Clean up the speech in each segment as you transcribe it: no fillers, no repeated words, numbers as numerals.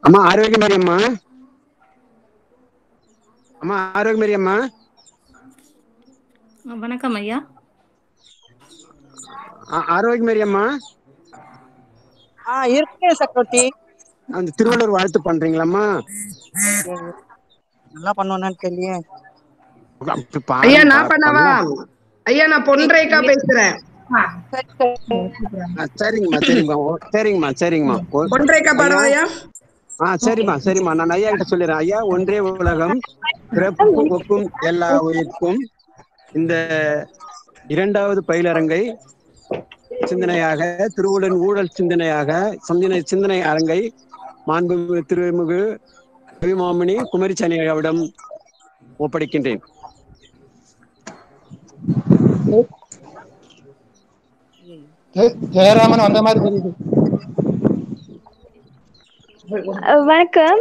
அம்மா ஆரோக்கிய மாரி அம்மா. அம்மா ஆரோக்கிய மாரி அம்மா. வணக்கம் ஐயா. ஆரோக்கிய மாரி அம்மா. இருக்கு சக்கரவர்த்தி. அந்த திருவள்ளுவர் வாழ்த்து பண்றீங்களாம்மா? நல்லா பண்ணுவேன்னு தெரியலையே. ஐயா பாருங்கப்பா நான் பண்ணவா? பண்ணலாம். ஐயா நான் பொன்ரேகா பேசுறேன். சரிங்கம்மா சரிங்கம்மா சரிங்கம்மா சரிங்கம்மா. பொன்ரேகா ஐயா பாடவாயா? சரிம்மா சரிம்மா. நான் ஐயா கிட்ட சொல்லிடுறேன். ஐயா, ஒன்றே உலகம் பிறப்புக்கும் ஒக்கும் எல்லா உயிர்க்கும் இந்த இரண்டாவது பயிலரங்கை சிந்தனையாக, திருவுடன் ஊழல் சிந்தனையாக சிந்தனை அரங்கை மாண்புமிகு திருமிகு கவிமாமணி குமரிச்சனையாவிடம் ஒப்படைக்கின்றேன். ஜெயராமன் வந்த மாதிரி தெரியுது. வணக்கம்.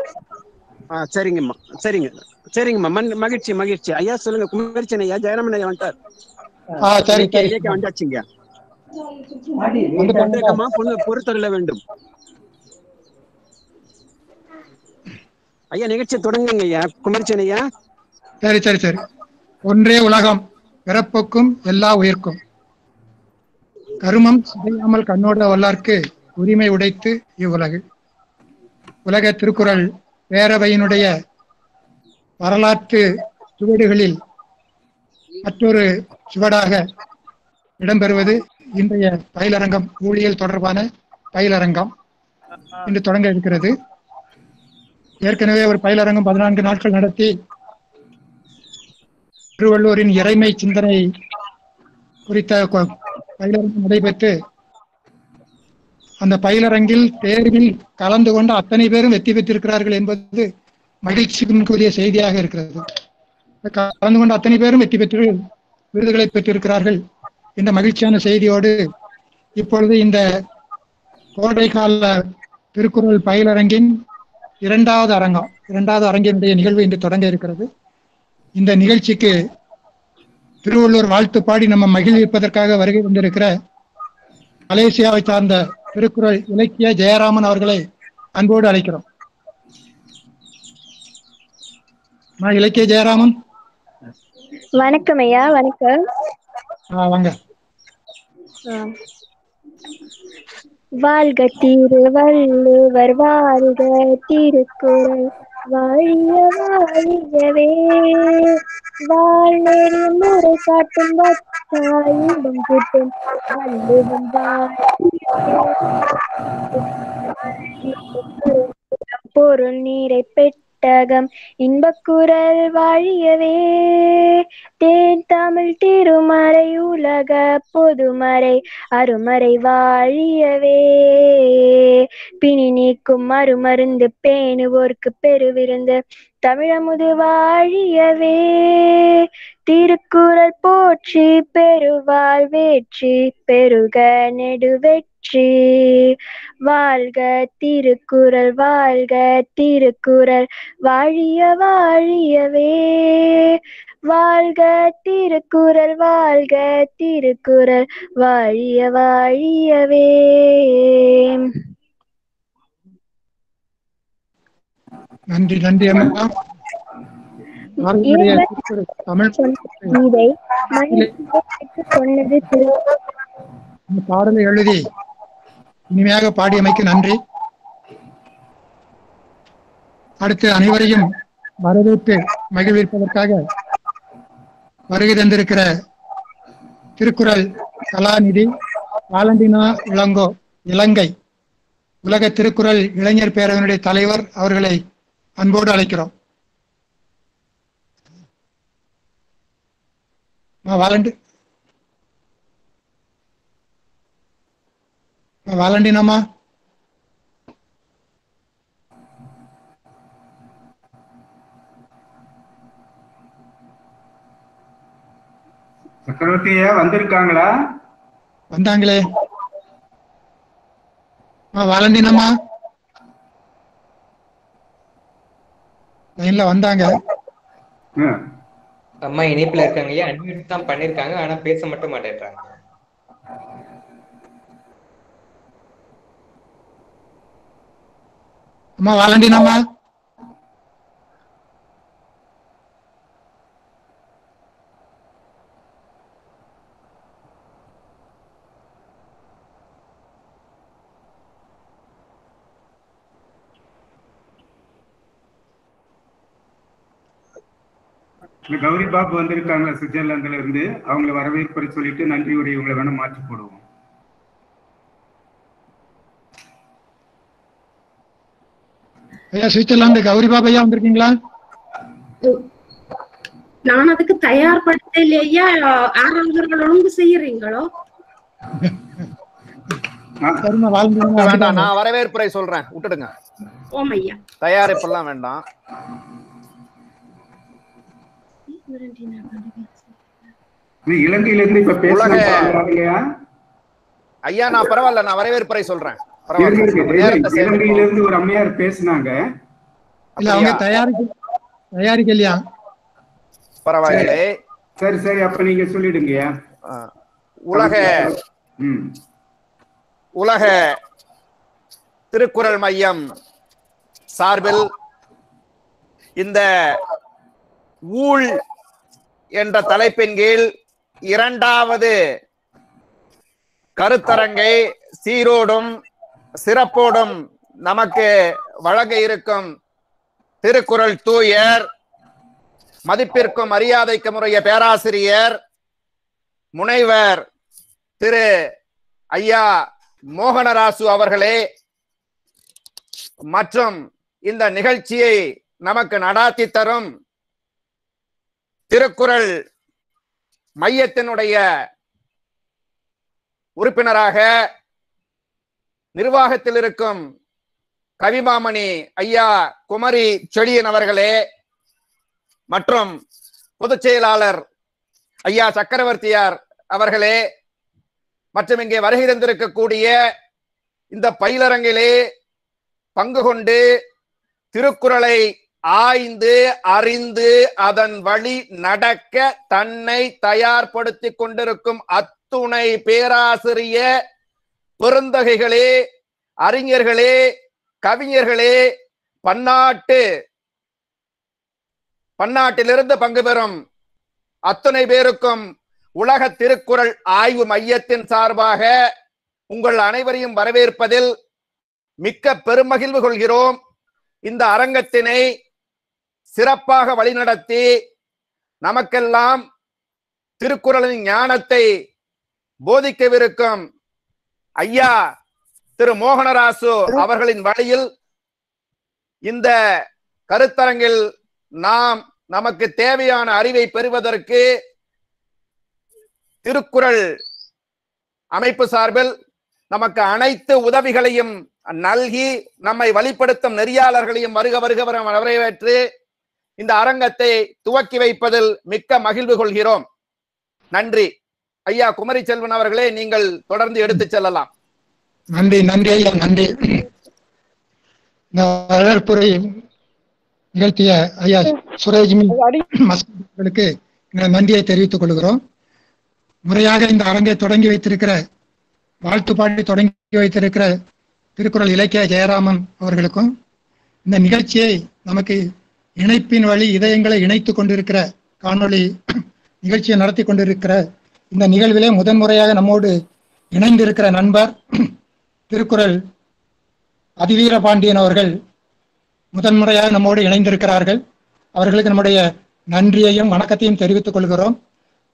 சரிங்கம்மா சரிங்க சரிங்கம்மா. மகிழ்ச்சி மகிழ்ச்சி. ஐயா சொல்லுங்க. குமரிச்சன் ஐயா, ஜெயராமன் ஐயா வந்துட்டார். சரி சரி வந்தாச்சுங்க. பொறுத்தருள வேண்டும். ஐயா நிகழ்ச்சி தொடங்குங்க ஐயா. குமரிச்சன் ஐயா. சரி சரி சரி. ஒன்றே உலகம் பிறப்புக்கும் எல்லா உயிர்க்கும் கருமம் சிதையாமல் கண்ணோட வல்லார்க்கு உரிமை உடைத்து இவ்வுலகு. உலக திருக்குறள் பேரவையினுடைய வரலாற்று சுவடுகளில் மற்றொரு சுவடாக இடம்பெறுவது இன்றைய பயிலரங்கம், ஊழியல் தொடர்பான பயிலரங்கம் இன்று தொடங்க இருக்கிறது. ஏற்கனவே ஒரு பயிலரங்கம் 14 நாட்கள் நடத்தி திருவள்ளுவரின் இறைமை சிந்தனை குறித்த பயிலரங்கம் நடைபெற்று அந்த பயிலரங்கில் தேர்வில் கலந்து கொண்ட அத்தனை பேரும் வெற்றி பெற்றிருக்கிறார்கள் என்பது மகிழ்ச்சிக்குரிய செய்தியாக இருக்கிறது. கலந்து கொண்ட அத்தனை பேரும் வெற்றி பெற்று விருதுகளை பெற்றிருக்கிறார்கள் என்ற மகிழ்ச்சியான செய்தியோடு இப்பொழுது இந்த கோடைக்கால திருக்குறள் பயிலரங்கின் இரண்டாவது அரங்கினுடைய நிகழ்வு இன்று தொடங்க இருக்கிறது. இந்த நிகழ்ச்சிக்கு திருவள்ளுவர் வாழ்த்து பாடி நம்ம மகிழ்விப்பதற்காக வருகை வந்திருக்கிற மலேசியாவை சார்ந்த திருக்குறள் இலக்கிய ஜெயராமன் அவர்களை அன்போடு அழைக்கிறோம். இலக்கிய ஜெயராமன். வணக்கம் ஐயா. வணக்கம். வாங்க. வாழ்க திருவள்ளுவர், வாழ்க திருக்குறள், வாழிய வாழியவே, வாழ்நெறி முறை காட்டும் வட்டாயிடம் கூட்டும் வள்ளுவம் பொருள் நீரை பெட்டகம் இன்பக்குறள் வாழியவே, தேன் தமிழ் திருமறை உலக பொதுமறை அருமறை வாழியவே, பிணி நீக்கும் மறுமருந்து பேணுவோர்க்கு பெருவிருந்து தமிழமுது வாழியவே, திருக்குறள் போற்றி பெருவாழ் வேற்றி பெருக நெடுவெற்றி, வாழ்க திருக்குறள், வாழ்க திருக்குறள், வாழிய வாழியவே, வாழ்க திருக்குறள், வாழ்க திருக்குறள், வாழிய வாழியவே. நன்றி நன்றி அம்மா. பாடலை எழுதி இனிமையாக பாடியமைக்கு நன்றி. அடுத்து அனைவரையும் வரவேற்று மகிழ்விப்பதற்காக வருகை தந்திருக்கிற திருக்குறள் கலாநிதி வாலண்டினா இளங்கோ, இலங்கை உலக திருக்குறள் இளைஞர் பேரவையினுடைய தலைவர் அவர்களை அன்போடு அழைக்கிறோம். வாலண்டினாமா. சக்கரவர்த்தியா வந்திருக்காங்களா? வந்தாங்களே. வாலண்டினாமா லைன்ல வந்தாங்க. அம்மா இணைப்புல இருக்காங்க. அட்மிட் தான் பண்ணிருக்காங்க, ஆனா பேச மட்டும் மாட்டேன்றாங்க. அம்மா வாலண்டின் அம்மா. கௌரி பாபு வந்திருக்காங்க சுவிட்சர்லாந்துல இருந்து. அவங்களை வரவேற்பு சொல்லிட்டு நன்றி உரை இவங்களை வேணா மாற்றி போடுவோம். ஐயா சுவிட்சர்லாந்து கௌரி பாபு ஐயா வந்திருக்கீங்களா? நான் அதுக்கு தயார்படுத்தலையா. ஆரம்பர்கள் ஒழுங்கு செய்யறீங்களோ? வேண்டாம், நான் வரவேற்புரை சொல்றேன், விட்டுடுங்க. ஓமையா, தயாரிப்பெல்லாம் வேண்டாம். இலங்கையில இருந்து இப்ப பேசுறாங்க ஐயா. நான் பரவாயில்ல, நான் வரவேற்புரை சொல்றேன். இலங்கையில இருந்து ஒரு அம்மையார் பேசினாங்க. தயாரிக்கலையா? பரவாயில்லை. சரி சரி, அப்ப நீங்க சொல்லிடுங்க. உலக திருக்குறள் மையம் சார்பில் இந்த ஊழ் என்ற தலைப்பின் கீழ் 2வது கருத்தரங்கை சீரோடும் சிறப்போடும் நமக்கு வழங்க இருக்கும் திருக்குறள் தூயர், மதிப்பிற்கும் மரியாதைக்கும் உரிய பேராசிரியர் முனைவர் திரு ஐயா மோகனராசு அவர்களே, மற்றும் இந்த நிகழ்ச்சியை நமக்கு நடாத்தி தரும் திருக்குறள் மையத்தினுடைய உறுப்பினராக நிர்வாகத்தில் இருக்கும் கவிமாமணி ஐயா குமரி செழியன் அவர்களே, மற்றும் பொதுச் செயலாளர் ஐயா சக்கரவர்த்தியார் அவர்களே, மற்றும் இங்கே வருகை தந்திருக்கக்கூடிய இந்த பயிலரங்கிலே பங்கு கொண்டு திருக்குறளை ஆய்ந்து அறிந்து அதன் வழி நடக்க தன்னை தயார்படுத்தி கொண்டிருக்கும் அத்துணை பேராசிரிய பெருந்தகைகளே, அறிஞர்களே, கவிஞர்களே, பன்னாட்டிலிருந்து பங்கு பெறும் அத்துணை பேருக்கும் உலக திருக்குறள் ஆய்வு மையத்தின் சார்பாக உங்கள் அனைவரையும் வரவேற்பதில் மிக்க பெருமகிழ்வு கொள்கிறோம். இந்த அரங்கத்தினை சிறப்பாக வழிநடத்தி நமக்கெல்லாம் திருக்குறளின் ஞானத்தை போதிக்கவிருக்கும் ஐயா திரு மோகனராசு அவர்களின் வழியில் இந்த கருத்தரங்கில் நாம் நமக்கு தேவையான அறிவை பெறுவதற்கு திருக்குறள் அமைப்பு சார்பில் நமக்கு அனைத்து உதவிகளையும் நல்கி நம்மை வழிபடுத்தும் நெறியாளர்களையும் வருக வருக வரவேற்று இந்த அரங்கத்தை துவக்கி வைப்பதில் மிக்க மகிழ்வு கொள்கிறோம். நன்றி. ஐயா குமரி செல்வன் அவர்களே, நீங்கள் தொடர்ந்து எடுத்துச் செல்லலாம். நன்றி நன்றி ஐயா, நன்றி. இந்த வரவேற்புரை நிகழ்த்திய ஐயா சுரேஜ்மி அவர்களுக்கு நன்றியை தெரிவித்துக் கொள்கிறோம். முறையாக இந்த அரங்கை தொடங்கி வைத்திருக்கிற, வாழ்த்து பாடி தொடங்கி வைத்திருக்கிற திருக்குறள் இலக்கிய ஜெயராமன் அவர்களுக்கும், இந்த நிகழ்ச்சியை நமக்கு இணைப்பின் வழி இதயங்களை இணைத்து கொண்டிருக்கிற காணொளி நிகழ்ச்சியை நடத்தி கொண்டிருக்கிற இந்த நிகழ்விலே முதன்முறையாக நம்மோடு இணைந்திருக்கிற நண்பர் திருக்குறள் அதிவீர பாண்டியன் அவர்கள் முதன்முறையாக நம்மோடு இணைந்திருக்கிறார்கள். அவர்களுக்கு நம்முடைய நன்றியையும் வணக்கத்தையும் தெரிவித்துக் கொள்கிறோம்.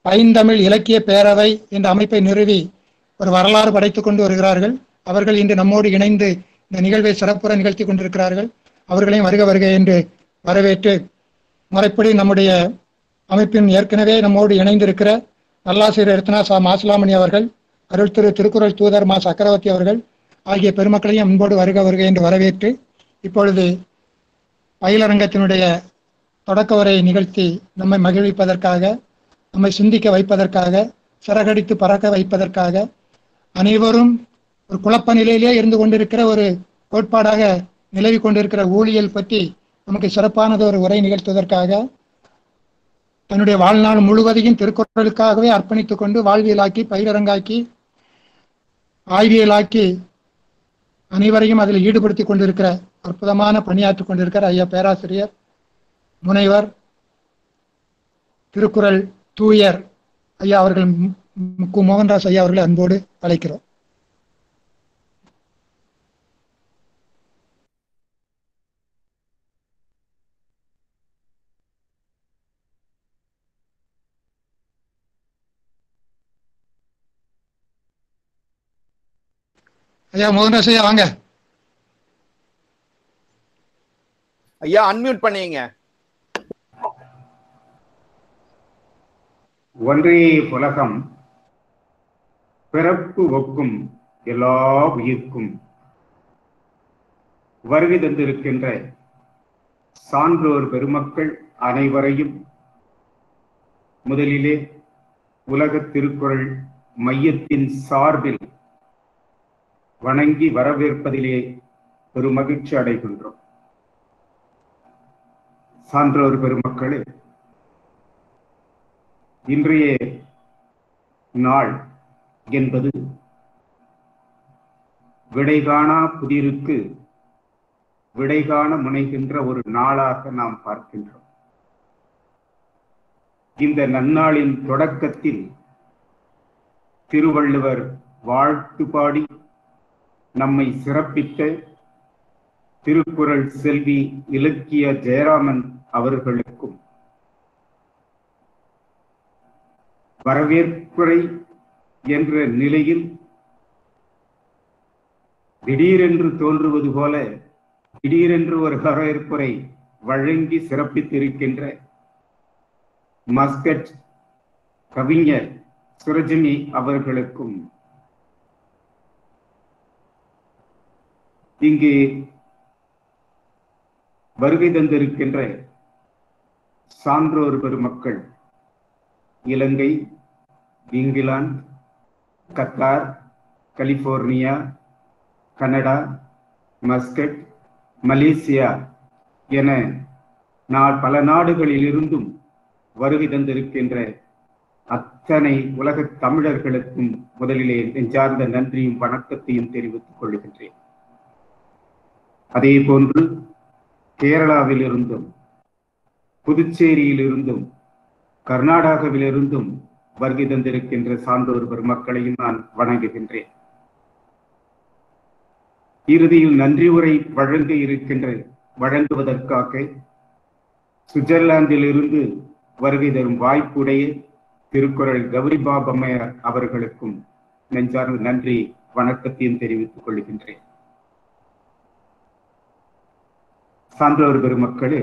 பைந்தமிழ் இலக்கிய பேரவை என்ற அமைப்பை நிறுவி ஒரு வரலாறு படைத்துக் கொண்டு வருகிறார்கள். அவர்கள் இன்று நம்மோடு இணைந்து இந்த நிகழ்வை சிறப்புற நிகழ்த்தி கொண்டிருக்கிறார்கள். அவர்களையும் வருக வருக என்று வரவேற்று, முறைப்படி நம்முடைய அமைப்பின் ஏற்கனவே நம்மோடு இணைந்திருக்கிற நல்லாசிரியர் ரத்னா சா மாசிலாமணி அவர்கள், அருள் திருக்குறள் தூதர் மா சக்கரவர்த்தி அவர்கள் ஆகிய பெருமக்களையும் அன்போடு வருக வருக என்று வரவேற்று, இப்பொழுது பயிலரங்கத்தினுடைய தொடக்க உரை நிகழ்த்தி நம்மை மகிழ்விப்பதற்காக, நம்மை சிந்திக்க வைப்பதற்காக, சிறகடித்து பறக்க வைப்பதற்காக, அனைவரும் ஒரு குழப்ப நிலையிலே இருந்து கொண்டிருக்கிற ஒரு கோட்பாடாக நிலவி கொண்டிருக்கிற ஊழியல் பற்றி நமக்கு சிறப்பானது ஒரு உரை நிகழ்த்துவதற்காக தன்னுடைய வாழ்நாள் முழுவதையும் திருக்குறளுக்காகவே அர்ப்பணித்துக் கொண்டு வாழ்வியலாக்கி, பயிலரங்காக்கி, ஆய்வியலாக்கி அனைவரையும் அதில் ஈடுபடுத்திக் கொண்டிருக்கிற அற்புதமான பணியாற்றிக் கொண்டிருக்கிற ஐயா பேராசிரியர் முனைவர் திருக்குறள் தூயர் ஐயா அவர்கள் கு மோகன்ராஜ் ஐயா அவர்களை அன்போடு அழைக்கிறோம். ஐயா மோகன்ராஜ் ஐயா வாங்க. ஐயா அன்மியூட் பண்ணீங்க. ஒன்றே உலகம் பிறப்பு ஒக்கும் எல்லா உயிர்க்கும் வருகை தந்திருக்கின்ற சான்றோர் பெருமக்கள் அனைவரையும் முதலிலே உலக திருக்குறள் மையத்தின் சார்பில் வணங்கி வரவேற்பதிலே பெருமகிழ்ச்சி அடைகின்றோம். சான்றோர் பெருமக்களே, இன்றைய நாள் என்பது விடைகாணா புதிருக்கு விடைகாண முனைகின்ற ஒரு நாளாக நாம் பார்க்கின்றோம். இந்த நன்னாளின் தொடக்கத்தில் திருவள்ளுவர் வாழ்த்து பாடி நம்மை சிறப்பித்த திருக்குறள் செல்வி இலக்கிய ஜெயராமன் அவர்களுக்கும் வரவேற்புரை என்ற நிலையில் திடீரென்று தோன்றுவது போல திடீரென்று ஒரு வரவேற்புரை வழங்கி சிறப்பித்திருக்கின்ற மஸ்கட் கவிஞர் சுரஜினி அவர்களுக்கும் இங்கு வருகை தந்திருக்கின்ற சான்றோர் பெருமக்கள் Ilangai, England, Qatar, California, Canada, Muscat, Malaysia என பல நாடுகளில் இருந்தும் வருகை தந்திருக்கின்ற அத்தனை உலக தமிழர்களுக்கும் முதலிலே நெஞ்சார்ந்த நன்றியும் வணக்கத்தையும் தெரிவித்துக் கொள்கின்றேன். அதே போன்று கேரளாவில் இருந்தும் புதுச்சேரியில் இருந்தும் கர்நாடகாவிலிருந்தும் வருகை தந்திருக்கின்ற சான்றோர் பெருமக்களையும் நான் வணங்குகின்றேன். இறுதியில் நன்றி உரை வழங்குவதற்காக சுவிட்சர்லாந்தில் இருந்து வருகை தரும் வாய்ப்புடைய திருக்குறள் கௌரி பாபு அம்மையார் அவர்களுக்கும் நெஞ்சார்ந்த நன்றி வணக்கத்தையும் தெரிவித்துக் கொள்கின்றேன். சான்றோர் பெருமக்களே,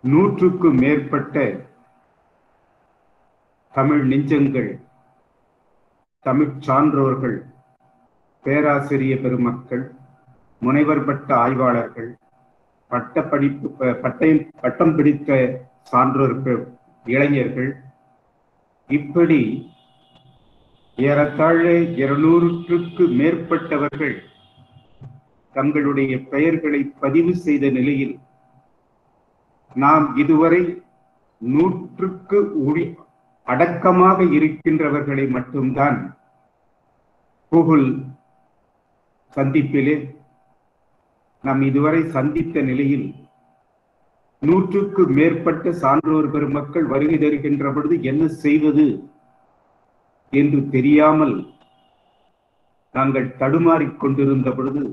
100க்கும் மேற்பட்ட தமிழ் நெஞ்சங்கள், தமிழ் சான்றோர்கள், பேராசிரிய பெருமக்கள், முனைவர் பட்ட ஆய்வாளர்கள், பட்டம் பிடித்த சான்றோர்கள், இளைஞர்கள், இப்படி ஏறத்தாழ 200க்கு மேற்பட்டவர்கள் தங்களுடைய பெயர்களை பதிவு செய்த நிலையில் நாம் இதுவரை 100க்கு அடக்கமாக இருக்கின்றவர்களை மட்டும்தான் கூகுள் சந்திப்பிலே நாம் இதுவரை சந்தித்த நிலையில் 100க்கு மேற்பட்ட சான்றோர் பெருமக்கள் வருகை தருகின்ற பொழுது என்ன செய்வது என்று தெரியாமல் நாங்கள் தடுமாறிக் கொண்டிருந்த பொழுது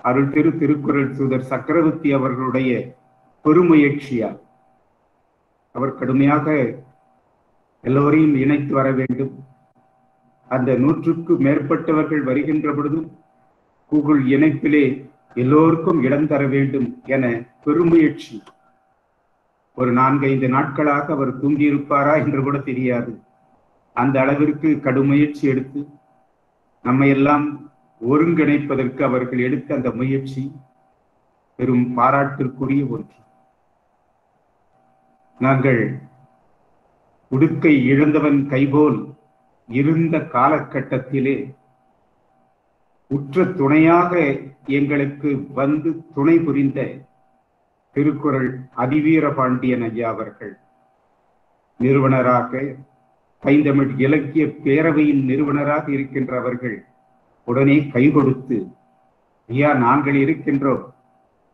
அருள் திருக்குறள் தூதர் சக்கரவர்த்தி அவர்களுடைய பெருமுயற்சியால் அவர் கடுமையாக எல்லோரையும் இணைத்து வர வேண்டும், அந்த 100க்கு மேற்பட்டவர்கள் வருகின்ற பொழுதும் கூகுள் இணைப்பிலே எல்லோருக்கும் இடம் தர வேண்டும் என பெருமுயற்சி. ஒரு 4-5 நாட்களாக அவர் தூங்கியிருப்பாரா என்று கூட தெரியாது. அந்த அளவிற்கு கடுமுயற்சி எடுத்து நம்மையெல்லாம் ஒருங்கிணைப்பதற்கு அவர்கள் எடுத்த அந்த முயற்சி பெரும் பாராட்டிற்குரிய ஒன்று. நாங்கள் உடுக்கை இழந்தவன் கைபோல் இருந்த காலகட்டத்திலே உற்ற துணையாக எங்களுக்கு வந்து துணை புரிந்த திருக்குறள் அதிவீர பாண்டியன் ஐயா அவர்கள் நிறுவனராக பைந்தமிழ் இலக்கிய பேரவையின் நிறுவனராக இருக்கின்ற அவர்கள் உடனே கை கொடுத்து, ஐயா நாங்கள் இருக்கின்றோம்,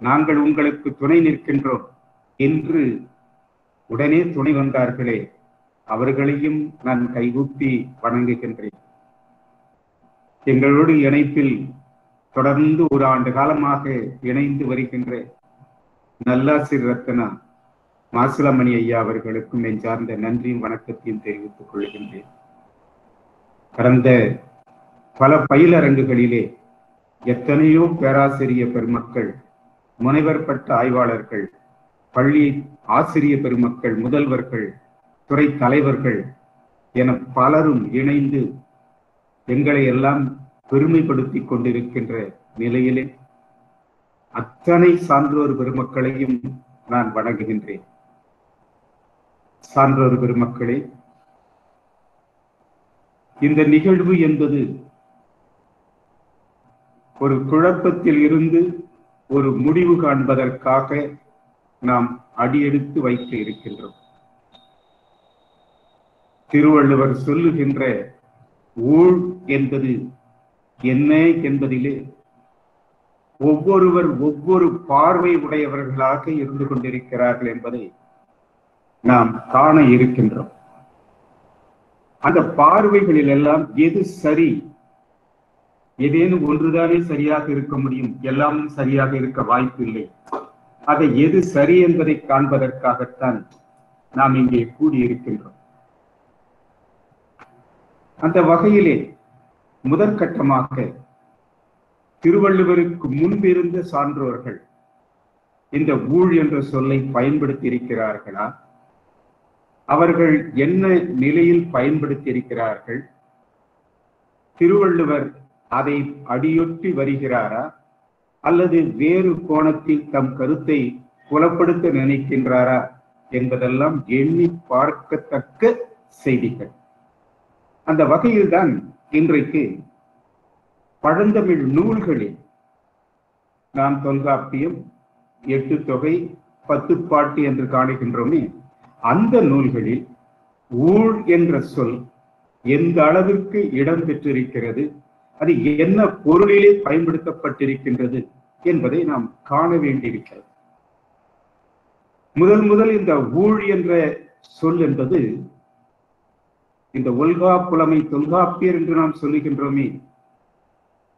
நாங்கள் உங்களுக்கு துணை நிற்கின்றோம் என்று உடனே துணை வந்தார்களே, அவர்களையும் நான் கைகூப்பி வணங்குகின்றேன். எங்களோடு இணைப்பில் தொடர்ந்து ஒரு ஆண்டு காலமாக இணைந்து வருகின்ற நல்லாசிர் ரத்னா மாசிலாமணி ஐயா அவர்களுக்கும் என் சார்ந்த நன்றியும் வணக்கத்தையும் தெரிவித்துக் கொள்கின்றேன். கடந்த பல பயிலரங்குகளிலே எத்தனையோ பேராசிரிய பெருமக்கள், முனைவர் பட்ட ஆய்வாளர்கள், பள்ளி ஆசிரிய பெருமக்கள், முதல்வர்கள், துறை தலைவர்கள் என பலரும் இணைந்து எங்களை எல்லாம் பெருமைப்படுத்தி கொண்டிருக்கின்ற நிலையிலே அத்தனை சான்றோர் பெருமக்களையும் நான் வணங்குகின்றேன். சான்றோர் பெருமக்களே, இந்த நிகழ்வு என்பது ஒரு குழப்பத்தில் இருந்து ஒரு முடிவு காண்பதற்காக நாம் அடியெடுத்து வைக்க இருக்கின்றோம். திருவள்ளுவர் சொல்லுகின்ற ஊழ் என்பது என்ன என்பதிலே ஒவ்வொருவர் ஒவ்வொரு பார்வை உடையவர்களாக இருந்து கொண்டிருக்கிறார்கள் என்பதை நாம் காண இருக்கின்றோம். அந்த பார்வைகளில் எல்லாம் எது சரி, ஏதேனும் ஒன்றுதானே சரியாக இருக்க முடியும், எல்லாமும் சரியாக இருக்க வாய்ப்பு இல்லை. அதை எது சரி என்பதை காண்பதற்காகத்தான் நாம் இங்கே கூடியிருக்கின்றோம். அந்த வகையிலே முதற்கட்டமாக திருவள்ளுவருக்கு முன்பிருந்த சான்றோர்கள் இந்த ஊழ் என்ற சொல்லை பயன்படுத்தி இருக்கிறார்களா? அவர்கள் என்ன நிலையில் பயன்படுத்தி இருக்கிறார்கள்? திருவள்ளுவர் அதை அடியொற்றி வருகிறாரா அல்லது வேறு கோணத்தில் தம் கருத்தை புலப்படுத்த நினைக்கின்றாரா என்பதெல்லாம் எண்ணி பார்க்கத்தக்க செய்திகள். அந்த வகையில்தான் இன்றைக்கு பழந்தமிழ் நூல்களில் நாம் தொல்காப்பியம், எட்டு தொகை, பத்துப்பாட்டு என்று காணுகின்றோமே, அந்த நூல்களில் ஊழ் என்ற சொல் எந்த அளவிற்கு இடம் பெற்றிருக்கிறது, அது என்ன பொருளிலே பயன்படுத்தப்பட்டிருக்கின்றது என்பதை நாம் காண வேண்டியிருக்கிறது. முதல் இந்த ஊழ் என்ற சொல் என்பது இந்த ஒல்கா புலமை தொல்காப்பியர் என்று நாம் சொல்லுகின்றோமே,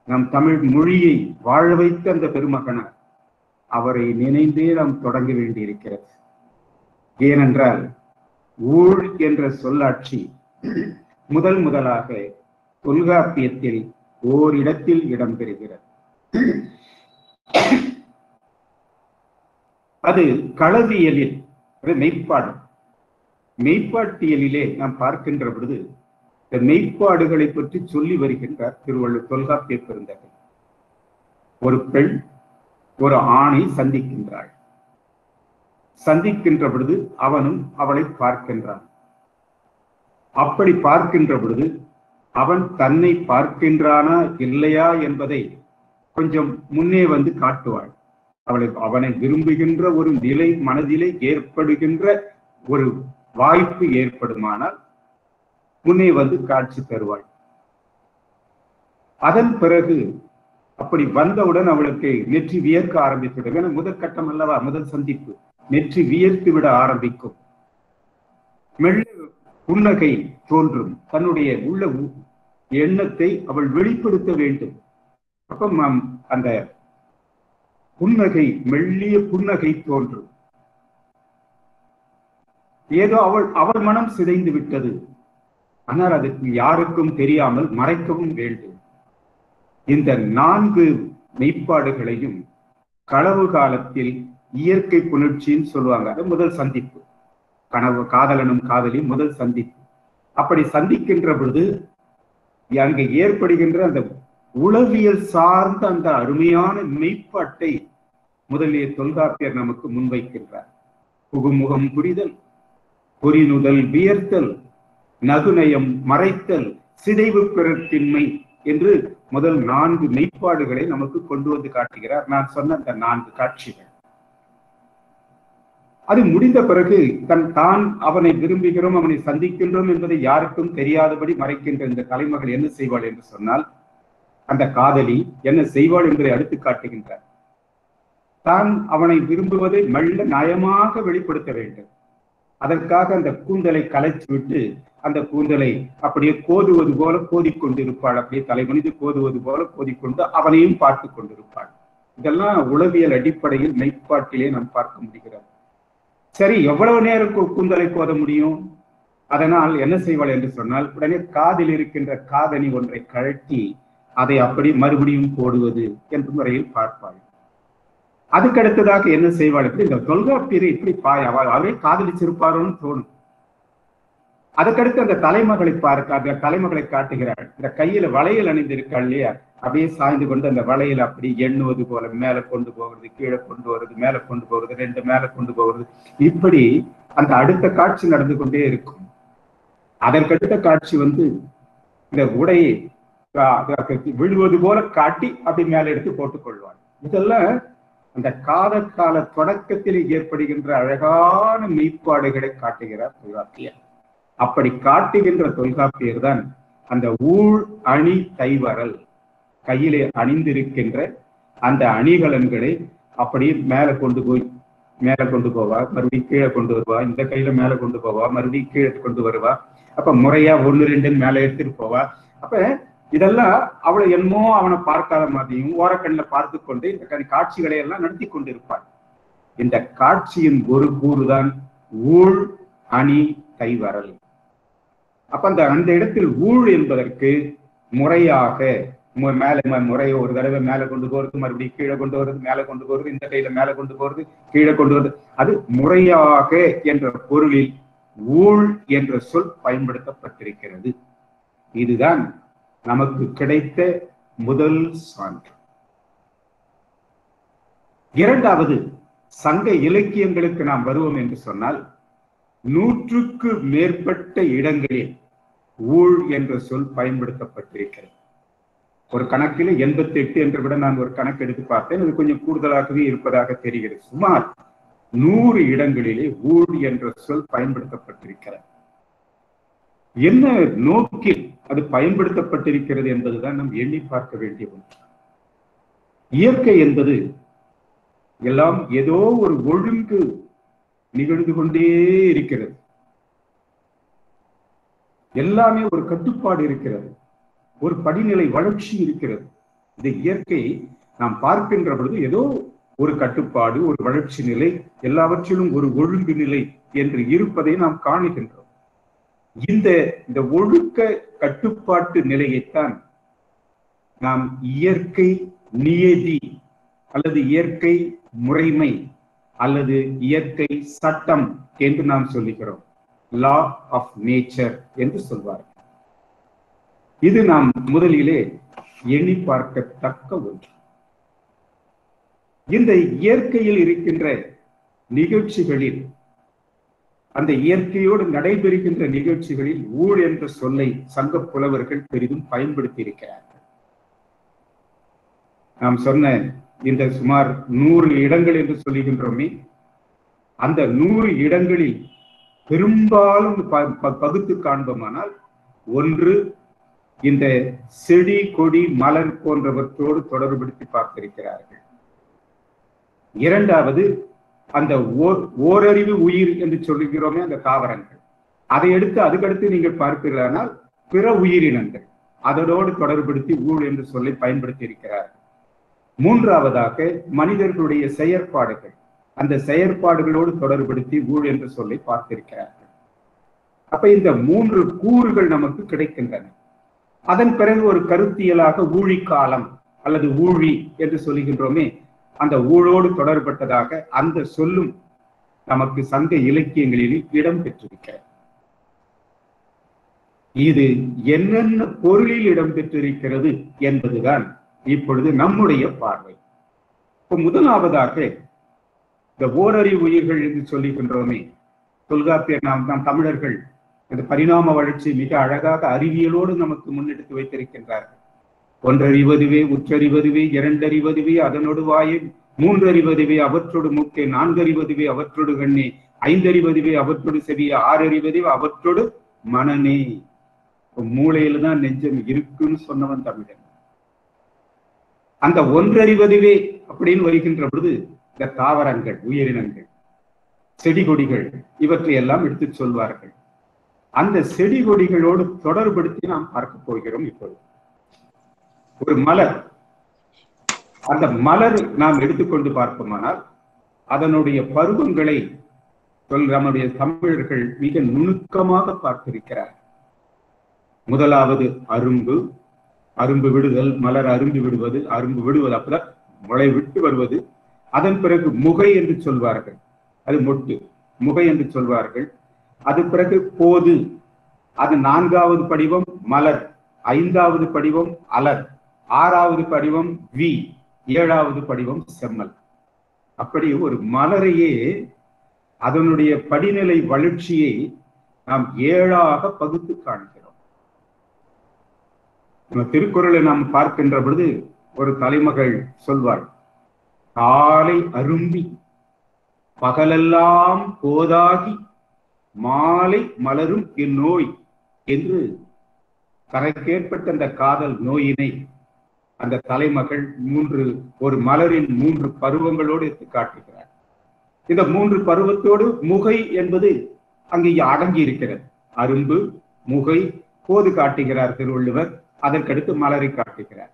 நம் தமிழ் மொழியை வாழ வைத்த அந்த பெருமகனார், அவரை நினைந்தே நாம் தொடங்க வேண்டியிருக்கிறது. ஏனென்றால் ஊழ் என்ற சொல்லாட்சி முதலாக தொல்காப்பியத்தில் ஓரிடத்தில் இடம்பெறுகிறது. அது களவியலில் மெய்ப்பாடு, மெய்ப்பாட்டியலிலே நாம் பார்க்கின்ற பொழுது இந்த மெய்ப்பாடுகளை பற்றி சொல்லி வருகின்றார் திருவள்ளுவர் தொல்காப்பிய பெருந்தகை. ஒரு பெண் ஒரு ஆணை சந்திக்கின்றாள். சந்திக்கின்ற பொழுது அவனும் அவளை பார்க்கின்றான். அப்படி பார்க்கின்ற பொழுது அவன் தன்னை பார்க்கின்றானா இல்லையா என்பதை கொஞ்சம் முன்னே வந்து காட்டுவாள். அவனை விரும்புகின்ற ஒரு நிலை மனதிலே ஏற்படுகின்ற ஒரு வாய்ப்பு ஏற்படுமானால் முன்னே வந்து காட்சி தருவாள். அதன் பிறகு அப்படி வந்தவுடன் அவளுக்கு நெற்றி வியர்க்க ஆரம்பித்துவிடும். என முதற்கட்டம் அல்லவா, முதல் சந்திப்பு, நெற்றி வியர்த்து விட ஆரம்பிக்கும். மெல்ல புன்னகை தோன்றும். தன்னுடைய உள்ள எண்ணத்தை அவள் வெளிப்படுத்த வேண்டும். அப்ப அந்த புன்னகை, மெல்லிய புன்னகை தோன்றும். ஏதோ அவள் மனம் சிதைந்து விட்டது. ஆனால் அதுக்கு யாருக்கும் தெரியாமல் மறைக்கவும் வேண்டும். இந்த 4 மெய்ப்பாடுகளையும் களவு காலத்தில் இயற்கை புணர்ச்சின்னு சொல்லுவாங்க. அது முதல் சந்திப்பு, காதலனும் காதலி முதல் சந்திப்பு. அப்படி சந்திக்கின்ற பொழுது அங்கு ஏற்படுகின்ற அந்த உளவியல் சார்ந்த அந்த அருமையான மெய்ப்பாட்டை முதலில் தொல்காப்பியர் நமக்கு முன்வைக்கின்றார். புகுமுகம் புரிதல், பொறிநுதல் வியர்த்தல், நகுநயம் மறைத்தல், சிதைவு பிறத்தின்மை என்று முதல் 4 மெய்ப்பாடுகளை நமக்கு கொண்டு வந்து காட்டுகிறார். நான் சொன்ன அந்த 4 காட்சிகள். அது முடிந்த பிறகு தான் அவனை விரும்புகிறோம், அவனை சந்திக்கின்றோம் என்பதை யாருக்கும் தெரியாதபடி மறைக்கின்ற இந்த கலைமகள் என்ன செய்வாள் என்று சொன்னால், அந்த காதலி என்ன செய்வாள் என்பதை அடுத்து காட்டுகின்றார். தான் அவனை விரும்புவதை மெல்ல நயமாக வெளிப்படுத்த வேண்டும். அதற்காக அந்த கூந்தலை கலைத்து விட்டு அந்த கூந்தலை அப்படியே கோதுவது போல கோதிக்கொண்டிருப்பாள். அப்படியே தலைமணிந்து கோதுவது போல கோதிக்கொண்டு அவனையும் பார்த்து கொண்டிருப்பாள். இதெல்லாம் உளவியல் அடிப்படையில் மெய்ப்பாட்டிலே நாம் பார்க்க முடிகிறது. சரி, எவ்வளவு நேரம் கூந்தலை கோத முடியும்? அதனால் என்ன செய்வாள் என்று சொன்னால், உடனே காதில் இருக்கின்ற காதணி ஒன்றை கழட்டி அதை அப்படி மறுபடியும் போடுவது என்ற முறையில் பார்ப்பாள். அதுக்கடுத்ததாக என்ன செய்வாள்? இந்த தொல்காப்பியர் இப்படி அவரே காதலிச்சிருப்பாரோன்னு தோணும். அதுக்கடுத்து அந்த தலைமகளை அந்த தலைமகளை காட்டுகிறாள். இந்த கையில வளையல் அணிந்திருக்காள் இல்லையா, அப்படியே சாய்ந்து கொண்டு அந்த வளையல் அப்படி எண்ணுவது போல மேல கொண்டு போகிறது, கீழே கொண்டு வருது, மேல கொண்டு போகிறது, ரெண்டு மேல கொண்டு போகிறது. இப்படி அந்த அடுத்த காட்சி நடந்து கொண்டே இருக்கும். அதற்கடுத்த காட்சி இந்த உடையை விழுவது போல காட்டி அப்படி மேல எடுத்து போட்டுக் கொள்வாள். இதெல்லாம் அந்த கால தொடக்கத்தில் ஏற்படுகின்ற அழகான மெய்ப்பாடுகளை காட்டுகிறார் தொல்காப்பியர். அப்படி காட்டுகின்ற தொல்காப்பியர் தான் அந்த ஊழ் அணி தைவரல், கையிலே அணிந்திருக்கின்ற அந்த அணிகலன்களை அப்படியே மேல கொண்டு போவா, மறுபடியும் கீழே கொண்டு வருவா, இந்த கையில மேல கொண்டு போவா, மறுபடியும் கீழே கொண்டு வருவா. அப்ப முறையா 1 2 மேல எடுத்துட்டு போவா. அப்ப இதெல்லாம் அவளை என்னமோ அவனை பார்க்காத மாதிரியும் ஓரக்கண்ணில் பார்த்து கொண்டு இந்த காட்சிகளை எல்லாம் நடத்தி கொண்டிருப்பாள். இந்த காட்சியின் ஒரு கூறுதான் ஊழ் அணி தைவரல். அப்ப அந்த இடத்தில் ஊழ் என்பதற்கு முறையாக முறைய ஒரு தடவை மேல கொண்டு போறது, மறுபடியும் கீழே கொண்டு வருது, மேல கொண்டு போறது, இந்த கையில மேல கொண்டு போறது, கீழே கொண்டு வருது, அது முறையாக என்ற பொருளில் ஊழ் என்ற சொல் பயன்படுத்தப்பட்டிருக்கிறது. இதுதான் நமக்கு கிடைத்த முதல் சான்று. இரண்டாவது, சங்க இலக்கியங்களுக்கு நாம் வருவோம் என்று சொன்னால் 100க்கு மேற்பட்ட இடங்களில் ஊழ் என்ற சொல் பயன்படுத்தப்பட்டிருக்கிறது. ஒரு கணக்கில் 88 என்று விட நான் ஒரு கணக்கு எடுத்து பார்த்தேன். அது கொஞ்சம் கூடுதலாகவே இருப்பதாக தெரிகிறது. சுமார் 100 இடங்களிலே ஊழ் என்ற சொல் பயன்படுத்தப்பட்டிருக்கிறது. என்ன நோக்கில் அது பயன்படுத்தப்பட்டிருக்கிறது என்பதுதான் நாம் எண்ணி பார்க்க வேண்டிய ஒன்று. இயற்கை என்பது எல்லாம் ஏதோ ஒரு ஒழுங்கு நிகழ்ந்து கொண்டே இருக்கிறது. எல்லாமே ஒரு கட்டுப்பாடு இருக்கிறது, ஒரு படிநிலை வளர்ச்சி இருக்கிறது. இந்த இயற்கையை நாம் பார்க்கின்ற பொழுது ஏதோ ஒரு கட்டுப்பாடு, ஒரு வளர்ச்சி நிலை, எல்லாவற்றிலும் ஒரு ஒழுங்கு நிலை என்று இருப்பதை நாம் காணுகின்றோம். இந்த ஒழுக்க கட்டுப்பாட்டு நிலையைத்தான் நாம் இயற்கை நியதி அல்லது இயற்கை முறைமை அல்லது இயற்கை சட்டம் என்று நாம் சொல்லுகிறோம். லா ஆஃப் நேச்சர் என்று சொல்வார்கள். இது நாம் முதலிலே எண்ணி பார்க்கத்தக்க ஒன்று. இந்த இயற்கையில் இருக்கின்ற நிகழ்ச்சிகளில், அந்த இயற்கையோடு நடைபெறுகின்ற நிகழ்ச்சிகளில் ஊழ் என்ற சொல்லை சங்க புலவர்கள் பெரிதும் பயன்படுத்தி இருக்கிறார்கள். நாம் சொன்ன இந்த சுமார் 100 இடங்கள் என்று சொல்லுகின்றோமே, அந்த 100 இடங்களில் பெரும்பாலும் பகுத்து காண்போமானால், ஒன்று இந்த செடி கொடி மலர் போன்றவற்றோடு தொடர்புபடுத்தி பார்த்திருக்கிறார்கள். இரண்டாவது, அந்த ஓரறிவு உயிர் என்று சொல்லுகிறோமே அந்த தாவரங்கள், அதை எடுத்து அதுக்கடுத்து நீங்கள் பார்ப்பீர்களானால் பிற உயிரினங்கள், அதனோடு தொடர்புபடுத்தி ஊழ் என்று சொல்லி பயன்படுத்தி இருக்கிறார்கள். மூன்றாவதாக மனிதர்களுடைய செயற்பாடுகள், அந்த செயற்பாடுகளோடு தொடர்புபடுத்தி ஊழ் என்று சொல்லி பார்த்திருக்கிறார்கள். அப்ப இந்த 3 கூறுகள் நமக்கு கிடைக்கின்றன. அதன் பிறகு ஒரு கருத்தியலாக ஊழிக்காலம் அல்லது ஊழி என்று சொல்லுகின்றோமே, அந்த ஊழோடு தொடர்பட்டதாக அந்த சொல்லும் நமக்கு சங்க இலக்கியங்களில் இடம் பெற்றிருக்கிறது. இது என்னென்ன பொருளில் இடம் பெற்றிருக்கிறது என்பதுதான் இப்பொழுது நம்முடைய பார்வை. இப்ப முதலாவதாக இந்த ஓரறிவு உயிர்கள் என்று சொல்லுகின்றோமே, தொல்காப்பியர் நாம் தமிழர்கள் இந்த பரிணாம வளர்ச்சி மிக அழகாக அறிவியலோடு நமக்கு முன்னெடுத்து வைத்திருக்கின்றார்கள். ஒன்றறிவதுவே, உற்றறிவதுவே, இரண்டறிவதுவே, அதனோடு வாயே, மூன்றறிவதுவே அவற்றோடு மூக்கே, நான்கறிவதுவே அவற்றோடு கண்ணே, ஐந்தறிவதுவே அவற்றோடு செவிய, ஆறறிவதுவே அவற்றோடு மனநே. மூளையில தான் நெஞ்சம் இருக்குன்னு சொன்னவன் தமிழன். அந்த ஒன்றறிவதுவே அப்படின்னு வருகின்ற பொழுது இந்த தாவரங்கள், உயிரினங்கள், செடி கொடிகள் இவற்றை எல்லாம் எடுத்து சொல்வார்கள். அந்த செடி கொடிகளோடு தொடர்படுத்தி நாம் பார்க்க போகிறோம். இப்போது ஒரு மலர், அந்த மலர் நாம் எடுத்துக்கொண்டு பார்ப்போமானால் அதனுடைய பருவங்களை நம்முடைய தமிழர்கள் மிக நுணுக்கமாக பார்த்திருக்கிறார். முதலாவது அரும்பு, அரும்பு விடுதல், மலர் அரும்பு விடுவது, அரும்பு விடுவது, அப்பதான் முளை விட்டு வருவது. அதன் பிறகு முகை என்று சொல்வார்கள், அது மொட்டு, முகை என்று சொல்வார்கள். அது பிறகு போது, அது 4வது படிவம் மலர், 5வது படிவம் அலர், 6வது படிவம் வி, 7வது படிவம் செம்மல். அப்படி ஒரு மலரையே அதனுடைய படிநிலை வளர்ச்சியை நாம் 7ஆக பகுத்து காண்கிறோம். நம்ம திருக்குறளை நாம் பார்க்கின்ற பொழுது ஒரு தலைமகள் சொல்வாள், காலை அரும்பி பகலெல்லாம் போதாகி மாலை மலரும் இந்நோய் என்று தனக்கேற்பட்ட அந்த காதல் நோயினை அந்த தலைமகள் ஒரு மலரின் 3 பருவங்களோடு எடுத்து காட்டுகிறார். இந்த 3 பருவத்தோடு முகை என்பது அங்கே அடங்கி இருக்கிறது. அரும்பு, முகை, போது காட்டுகிறார் திருவள்ளுவர். அதற்கடுத்து மலரை காட்டுகிறார்.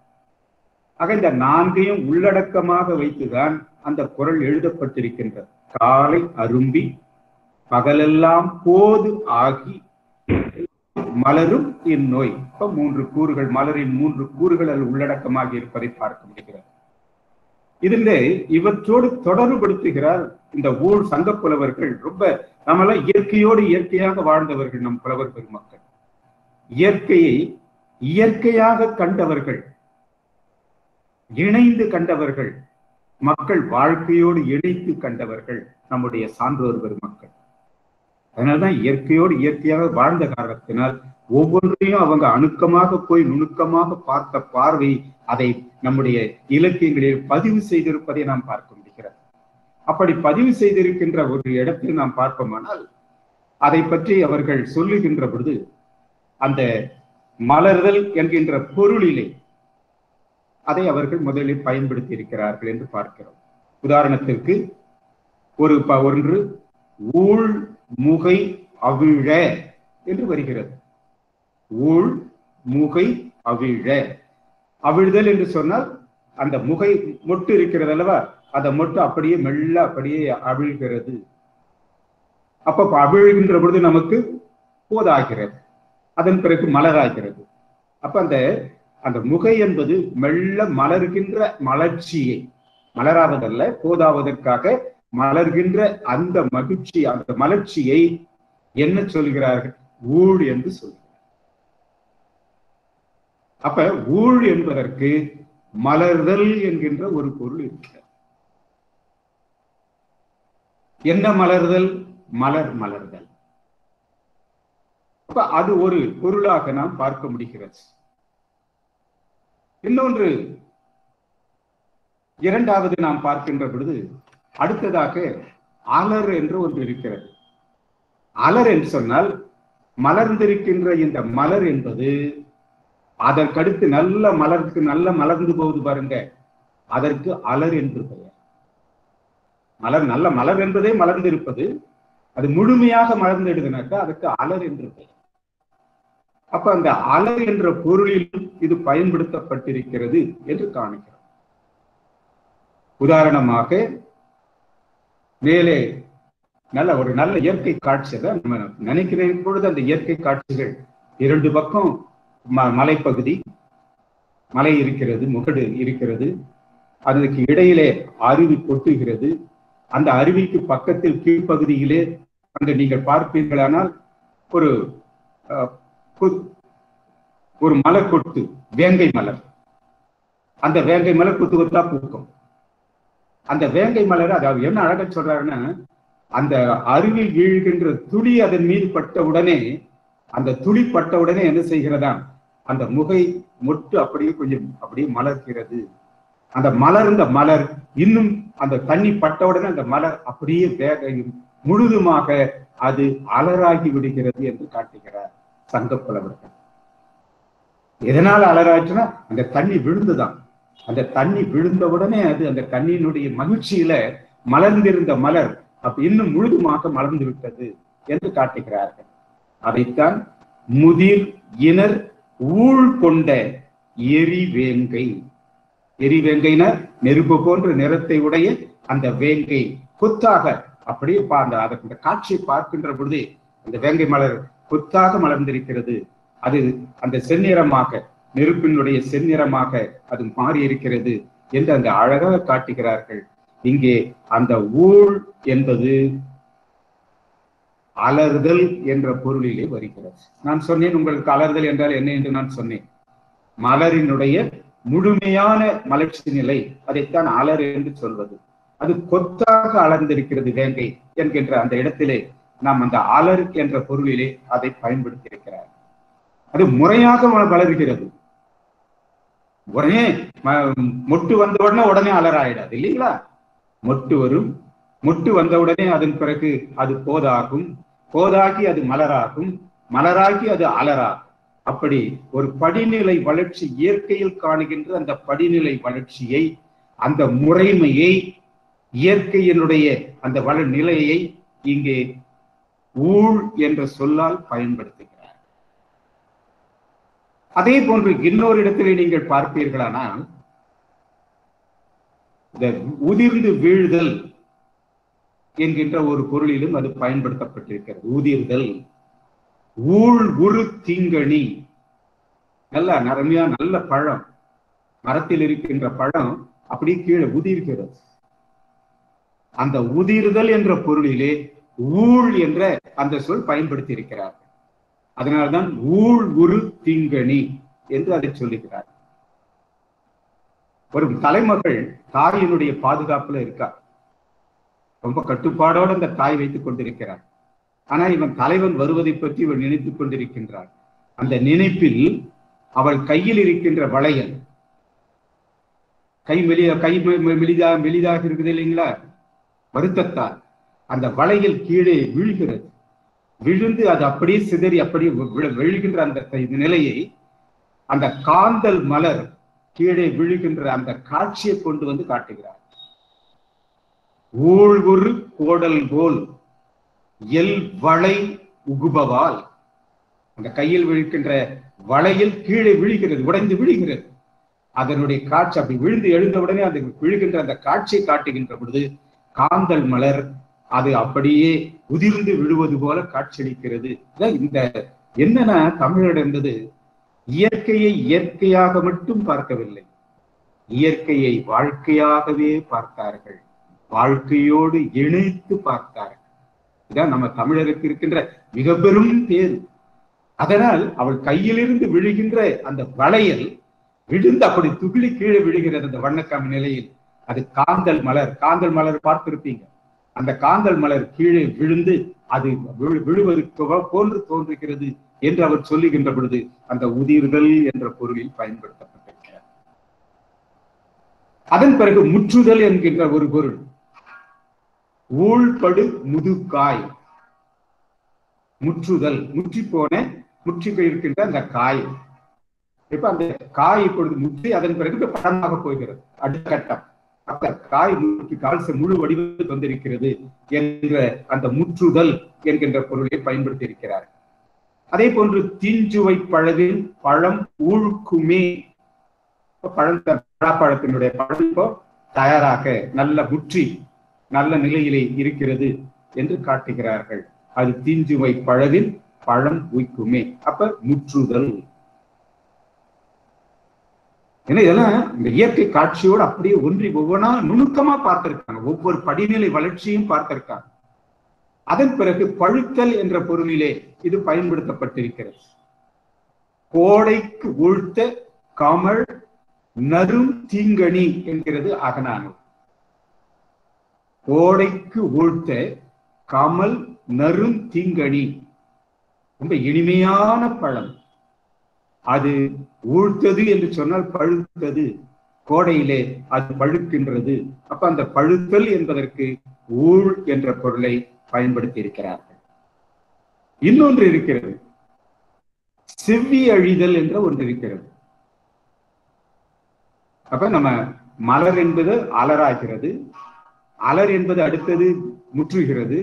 ஆக இந்த 4ஐயும் உள்ளடக்கமாக வைத்துதான் அந்த குறள் எழுதப்பட்டிருக்கின்றது. காலை அரும்பி பகலெல்லாம் போது ஆகி மலரும் இந்நோய். இப்ப 3 கூறுகள், மலரின் 3 கூறுகள் அது உள்ளடக்கமாக இருப்பதை பார்க்க முடிகிறது. இதிலே இவற்றோடு தொடர்புபடுத்துகிறார் இந்த ஊழ் சங்க புலவர்கள். ரொம்ப நம்மளாம் இயற்கையோடு இயற்கையாக வாழ்ந்தவர்கள் நம் புலவர் பெருமக்கள். இயற்கையை இயற்கையாக கண்டவர்கள், இணைந்து கண்டவர்கள், மக்கள் வாழ்க்கையோடு இணைத்து கண்டவர்கள் நம்முடைய சான்றோர் பெருமக்கள். அதனால்தான் இயற்கையோடு இயற்கையாக வாழ்ந்த காரணத்தினால் ஒவ்வொன்றையும் அவங்க அணுக்கமாக போய் நுணுக்கமாக பார்த்த பார்வை அதை நம்முடைய இலக்கியங்களில் பதிவு செய்திருப்பதை நாம் பார்க்க முடிகிறது. அப்படி பதிவு செய்திருக்கின்ற ஒரு இடத்தில் நாம் பார்ப்போமானால் அதை பற்றி அவர்கள் சொல்லுகின்ற பொழுது அந்த மலர்தல் என்கின்ற பொருளிலே அதை அவர்கள் முதலில் பயன்படுத்தி இருக்கிறார்கள் என்று பார்க்கிறோம். உதாரணத்திற்கு ஒன்று ஊழ் முகை அவிழ என்று வருகிறது. ஊழ் முகை அவிழ. அவிழ்தல் என்று சொன்னால் அந்த முகை மொட்டு இருக்கிறது அல்லவா, அந்த மொட்டு அப்படியே மெல்ல அப்படியே அவிழ்கிறது. அப்ப அவிழ்கின்ற பொழுது நமக்கு போதாகிறது, அதன் பிறகு மலராகிறது. அப்ப அந்த முகை என்பது மெல்ல மலர்கின்ற மலர்ச்சியை, மலராவதல்ல போதாவதற்காக மலர்கின்ற அந்த மகிழ்ச்சி, அந்த மலர்ச்சியை என்ன சொல்கிறார்கள்? ஊழ் என்று சொல்கிறார். அப்ப ஊழ் என்பதற்கு மலர்தல் என்கின்ற ஒரு பொருள் இருக்கிறது. என்ன மலர்தல்? மலர்தல். அப்ப அது ஒரு பொருளாக நாம் பார்க்க முடிகிறது. இன்னொன்று, இரண்டாவது நாம் பார்க்கின்ற பொழுது அடுத்ததாக அலர் என்று ஒன்று இருக்கிறது. அலர் என்று சொன்னால் மலர்ந்திருக்கின்ற இந்த மலர் என்பது அதற்கடுத்து நல்ல மலர்ந்து போகுது பாருங்க, அதற்கு அலர் என்று பெயர். மலர் நல்ல மலர் என்பதே மலர்ந்திருப்பது, அது முழுமையாக மலர்ந்திடுதுனாக்கா அதுக்கு அலர் என்று பெயர். அப்ப அந்த அலர் என்ற பொருளிலும் இது பயன்படுத்தப்பட்டிருக்கிறது என்று காணுகிறோம். உதாரணமாக மேலே ஒரு நல்ல இயற்கை காட்சி தான் நம்ம நினைக்கிற பொழுது அந்த இயற்கை காட்சிகள், 2 பக்கம் மலைப்பகுதி, மலை இருக்கிறது, முகடு இருக்கிறது, அதற்கு இடையிலே அருவி கொட்டுகிறது. அந்த அருவிக்கு பக்கத்தில் கீழ்ப்பகுதியிலே அங்க நீங்கள் பார்ப்பீர்களானால் ஒரு மலர் கொட்டு, வேங்கை மலர். அந்த வேங்கை மலர் கொத்து கொத்தா பூக்கும். அந்த வேங்கை மலர் அதாவது என்ன அழகா சொல்றாருன்னா, அந்த அருவி வீழ்கின்ற துளி அதன் மீது பட்ட உடனே, அந்த துளி பட்ட உடனே என்ன செய்கிறதா, அந்த முகை மொட்டு அப்படியே கொஞ்சம் அப்படியே மலர்கிறது. அந்த மலர்ந்த மலர் இன்னும் அந்த தண்ணி பட்டவுடனே அந்த மலர் அப்படியே முழுதுமாக அது அலராகி விடுகிறது என்று காட்டுகிறார் சங்கப்புலவர்கள். எதனால அலராச்சுன்னா அந்த தண்ணி விழுந்துதான். அந்த தண்ணி விழுந்தவுடனே அது அந்த தண்ணியினுடைய மகிழ்ச்சியில மலர்ந்திருந்த மலர் அப்ப இன்னும் முழுதுமாக மலர்ந்து விட்டது என்று காட்டுகிறார்கள். அதைத்தான் முதிர் இனர் ஊழ் கொண்ட எரிவேங்கை. எரிவேங்கைனா நெருப்பு போன்ற நிறத்தை உடைய அந்த வேங்கை கொத்தாக அப்படியே அந்த காட்சியை பார்க்கின்ற பொழுது அந்த வேங்கை மலர் கொத்தாக மலர்ந்திருக்கிறது. அது அந்த செந்நிறமாக நெருப்பினுடைய செந்நிறமாக அது மாறி இருக்கிறது என்று அந்த அழகாக காட்டுகிறார்கள். இங்கே அந்த ஊழ் என்பது அலறுதல் என்ற பொருளிலே வருகிறது. நான் சொன்னேன் உங்களுக்கு அலறுதல் என்றால் என்ன என்று நான் சொன்னேன். மலரினுடைய முழுமையான மலர்ச்சி நிலை, அதைத்தான் அலர் என்று சொல்வது. அது கொத்தாக அலர்ந்திருக்கிறது வேங்கை என்கின்ற அந்த இடத்திலே நாம் அந்த அலர் என்ற பொருளிலே அதை பயன்படுத்தி இருக்கிறார். அது முறையாக வளர்கிறது. உடனே மொட்டு வந்த உடனே அலர் ஆயிடாது இல்லைங்களா? மொட்டு வரும், மொட்டு வந்தவுடனே அதன் பிறகு அது போதாகும், போதாகி அது மலராகும், மலராகி அது அலராகும். அப்படி ஒரு படிநிலை வளர்ச்சி இயற்கையில் காணுகின்ற அந்த படிநிலை வளர்ச்சியை, அந்த முறைமையை, இயற்கையினுடைய அந்த நிலையை இங்கே ஊழ் என்ற சொல்லால் பயன்படுத்துகிறார். அதே போன்று இன்னொரு இடத்திலே நீங்கள் பார்ப்பீர்களானால் இந்த உதிர்ந்து வீழ்தல் என்கின்ற ஒரு பொருளிலும் அது பயன்படுத்தப்பட்டிருக்கிறது. உதிர்தல், ஊழ் உரு தீங்கணி. நல்ல நரமையா நல்ல பழம், மரத்தில் இருக்கின்ற பழம் அப்படி கீழே உதிர்கிறது. அந்த உதிர்தல் என்ற பொருளிலே ஊழ் என்ற அந்த சொல் பயன்படுத்தி இருக்கிறார். அதனால்தான் ஊழ் உரு தீங்கணி என்று அதை சொல்லுகிறார். ஒரு தலைமகள் தாயினுடைய பாதுகாப்புல இருக்கா, ரொம்ப கட்டுப்பாடோடு அந்த தாய் வைத்துக் கொண்டிருக்கிறார். ஆனா இவன் தலைவன் வருவதை பற்றி இவன் நினைத்துக் கொண்டிருக்கின்றார். அந்த நினைப்பில் அவள் கையில் இருக்கின்ற வளையல், கை மெலிதாக இருக்குது இல்லைங்களா, வருத்தத்தால் அந்த வளையல் கீழே விழுகிறது. விழுந்து அது அப்படியே சிதறி அப்படியே விழுகின்ற அந்த நிலையை அந்த காந்தல் மலர் கீழே விழுகின்ற அந்த காட்சியை கொண்டு வந்து காட்டுகிறார். ஊழ் ஒரு கோடல் போல் எல் வளை உகுபவால், அந்த கையில் விழுக்கின்ற வளையில் கீழே விழுகிறது, உடைந்து விழுகிறது. அதனுடைய காட்சி அப்படி விழுந்து எழுந்தவுடனே அது விழுகின்ற அந்த காட்சியை காட்டுகின்ற பொழுது காந்தல் மலர் அது அப்படியே உதிர்ந்து விழுவது போல காட்சியளிக்கிறது. இந்த என்னன்னா தமிழர் என்பது இயற்கையை இயற்கையாக மட்டும் பார்க்கவில்லை, இயற்கையை வாழ்க்கையாகவே பார்த்தார்கள், வாழ்க்கையோடு இணைத்து பார்த்தார்கள். இதான் நம்ம தமிழருக்கு இருக்கின்ற மிக பெரும் பேரு. அதனால் அவள் கையிலிருந்து விழுகின்ற அந்த வளையல் விழுந்து அப்படி துகிலி கீழே விழுகிறது அந்த வண்ணக்காமி நிலையில். அது காந்தல் மலர், காந்தல் மலர் பார்த்திருப்பீங்க. அந்த காந்தல் மலர் கீழே விழுந்து அது விழுவதற்கு போன்று தோன்றுகிறது என்று அவர் சொல்லுகின்ற பொழுது அந்த உதிர்தல் என்ற பொருளில் பயன்படுத்தப்பட்டிருக்கிறார். அதன் பிறகு முற்றுதல் என்கின்ற ஒரு பொருள், ஊழ்படு முதுகாய். முற்றுதல், முற்றி இருக்கின்ற அந்த காய். இப்ப அந்த காய் இப்பொழுது முற்றி அதன் பிறகு பழமாக போகிறது. அடுத்த கட்டம் அந்த காய் முழு வடிவத்தில் வந்திருக்கிறது என்ற அந்த முற்றுதல் என்கின்ற பொருளை பயன்படுத்தி இருக்கிறார். அதே போன்று தீஞ்சுவை பழவின் பழம் ஊழ்க்குமே. பழத்தினுடைய பழம் தயாராக நல்ல முற்றி நல்ல நிலையிலே இருக்கிறது என்று காட்டுகிறார்கள். அது தீஞ்சுவை பழவின் பழம் ஊய்க்குமே. அப்ப முற்றுதல். ஏன்னா இதெல்லாம் இந்த இயற்கை காட்சியோடு அப்படியே ஒன்றி ஒவ்வொன்றா நுணுக்கமா பார்த்திருக்காங்க, ஒவ்வொரு படிநிலை வளர்ச்சியும் பார்த்திருக்காங்க. அதன் பிறகு பழுத்தல் என்ற பொருளிலே இது பயன்படுத்தப்பட்டிருக்கிறது. கோடைக்கு ஊழ்த்த கமல் நரும் தீங்கணி என்கிறது அகநானூறு. கோடைக்கு ஊழ்த்த கமல் நரும் தீங்கணி, ரொம்ப இனிமையான பழம். அது ஊழ்த்தது என்று சொன்னால் பழுத்தது, கோடையிலே அது பழுக்கின்றது. அப்ப அந்த பழுத்தல் என்பதற்கு ஊழ் என்ற பொருளை பயன்படுத்தி இருக்கிறார்கள். இன்னொன்று இருக்கிறது, செவ்வி அழிதல் என்ற ஒன்று இருக்கிறது. அப்ப நம்ம மலர் என்பது அலராகிறது, அலர் என்பது அடுத்தது முற்றுகிறது,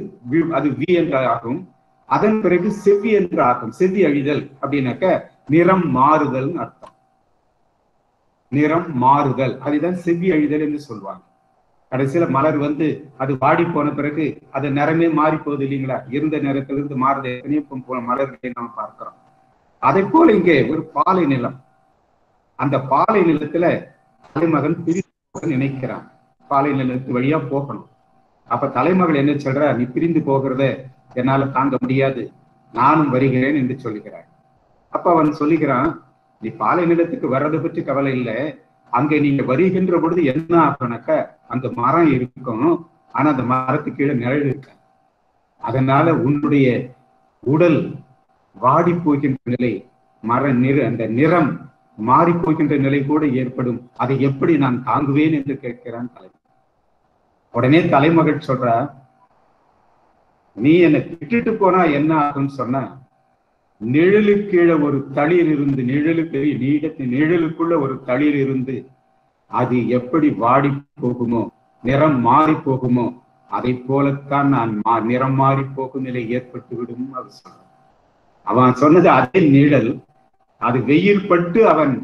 அது வி என்ற ஆகும். அதன் பிறகு செவ்வி என்று ஆகும். செவ்வி அழிதல் அப்படின்னாக்க நிறம் மாறுதல் அர்த்தம். நிறம் மாறுதல், அதுதான் செவ்வி அழிதல் என்று சொல்லுவாங்க. கடைசியில மலர் அது வாடி போன பிறகு அது நிறமே மாறி போகுது இல்லைங்களா? இருந்த நிறத்திலிருந்து மாறுது. எத்தனையோ மலர்களை நாம் பார்க்கிறோம். அதை போல இங்கே ஒரு பாலை நிலம், அந்த பாலை நிலத்துல தலைமகன் பிரிந்து நினைக்கிறான். பாலை நிலத்து வழியா போகணும். அப்ப தலைமகள் என்ன சொல்ற, நீ பிரிந்து போகிறத என்னால தாங்க முடியாது, நானும் வருகிறேன் என்று சொல்லுகிறார். அப்ப அவன் சொல்லுகிறான், நீ பாலை நிலத்துக்கு வர்றதை பற்றி கவலை இல்லை, அங்க நீங்க வருகின்ற பொழுது என்ன ஆகுனாக்க அந்த மரம் இருக்கும், ஆனா அந்த மரத்துக்கு கீழே நிழல் இருக்க, அதனால உன்னுடைய உடல் வாடி போகின்ற நிலை, அந்த நிறம் மாறி போகின்ற நிலை கூட ஏற்படும். அதை எப்படி நான் தாங்குவேன் என்று கேட்கிறான் தலைவர். உடனே தலைமகள் சொல்ற, நீ என்னை விட்டுட்டு போனா என்ன ஆகும்னு சொன்ன, நிழலு கீழே ஒரு தளிர் இருந்து, நிழலுக்குள்ள ஒரு தளிர் இருந்து அது எப்படி வாடி போகுமோ, நிறம் மாறி போகுமோ, அதை போலத்தான் நான் நிறம் மாறி போகும் நிலை ஏற்பட்டு விடும். அது சொன்ன, அவன் சொன்னது அதே நிழல், அது வெயில் பட்டு அவன்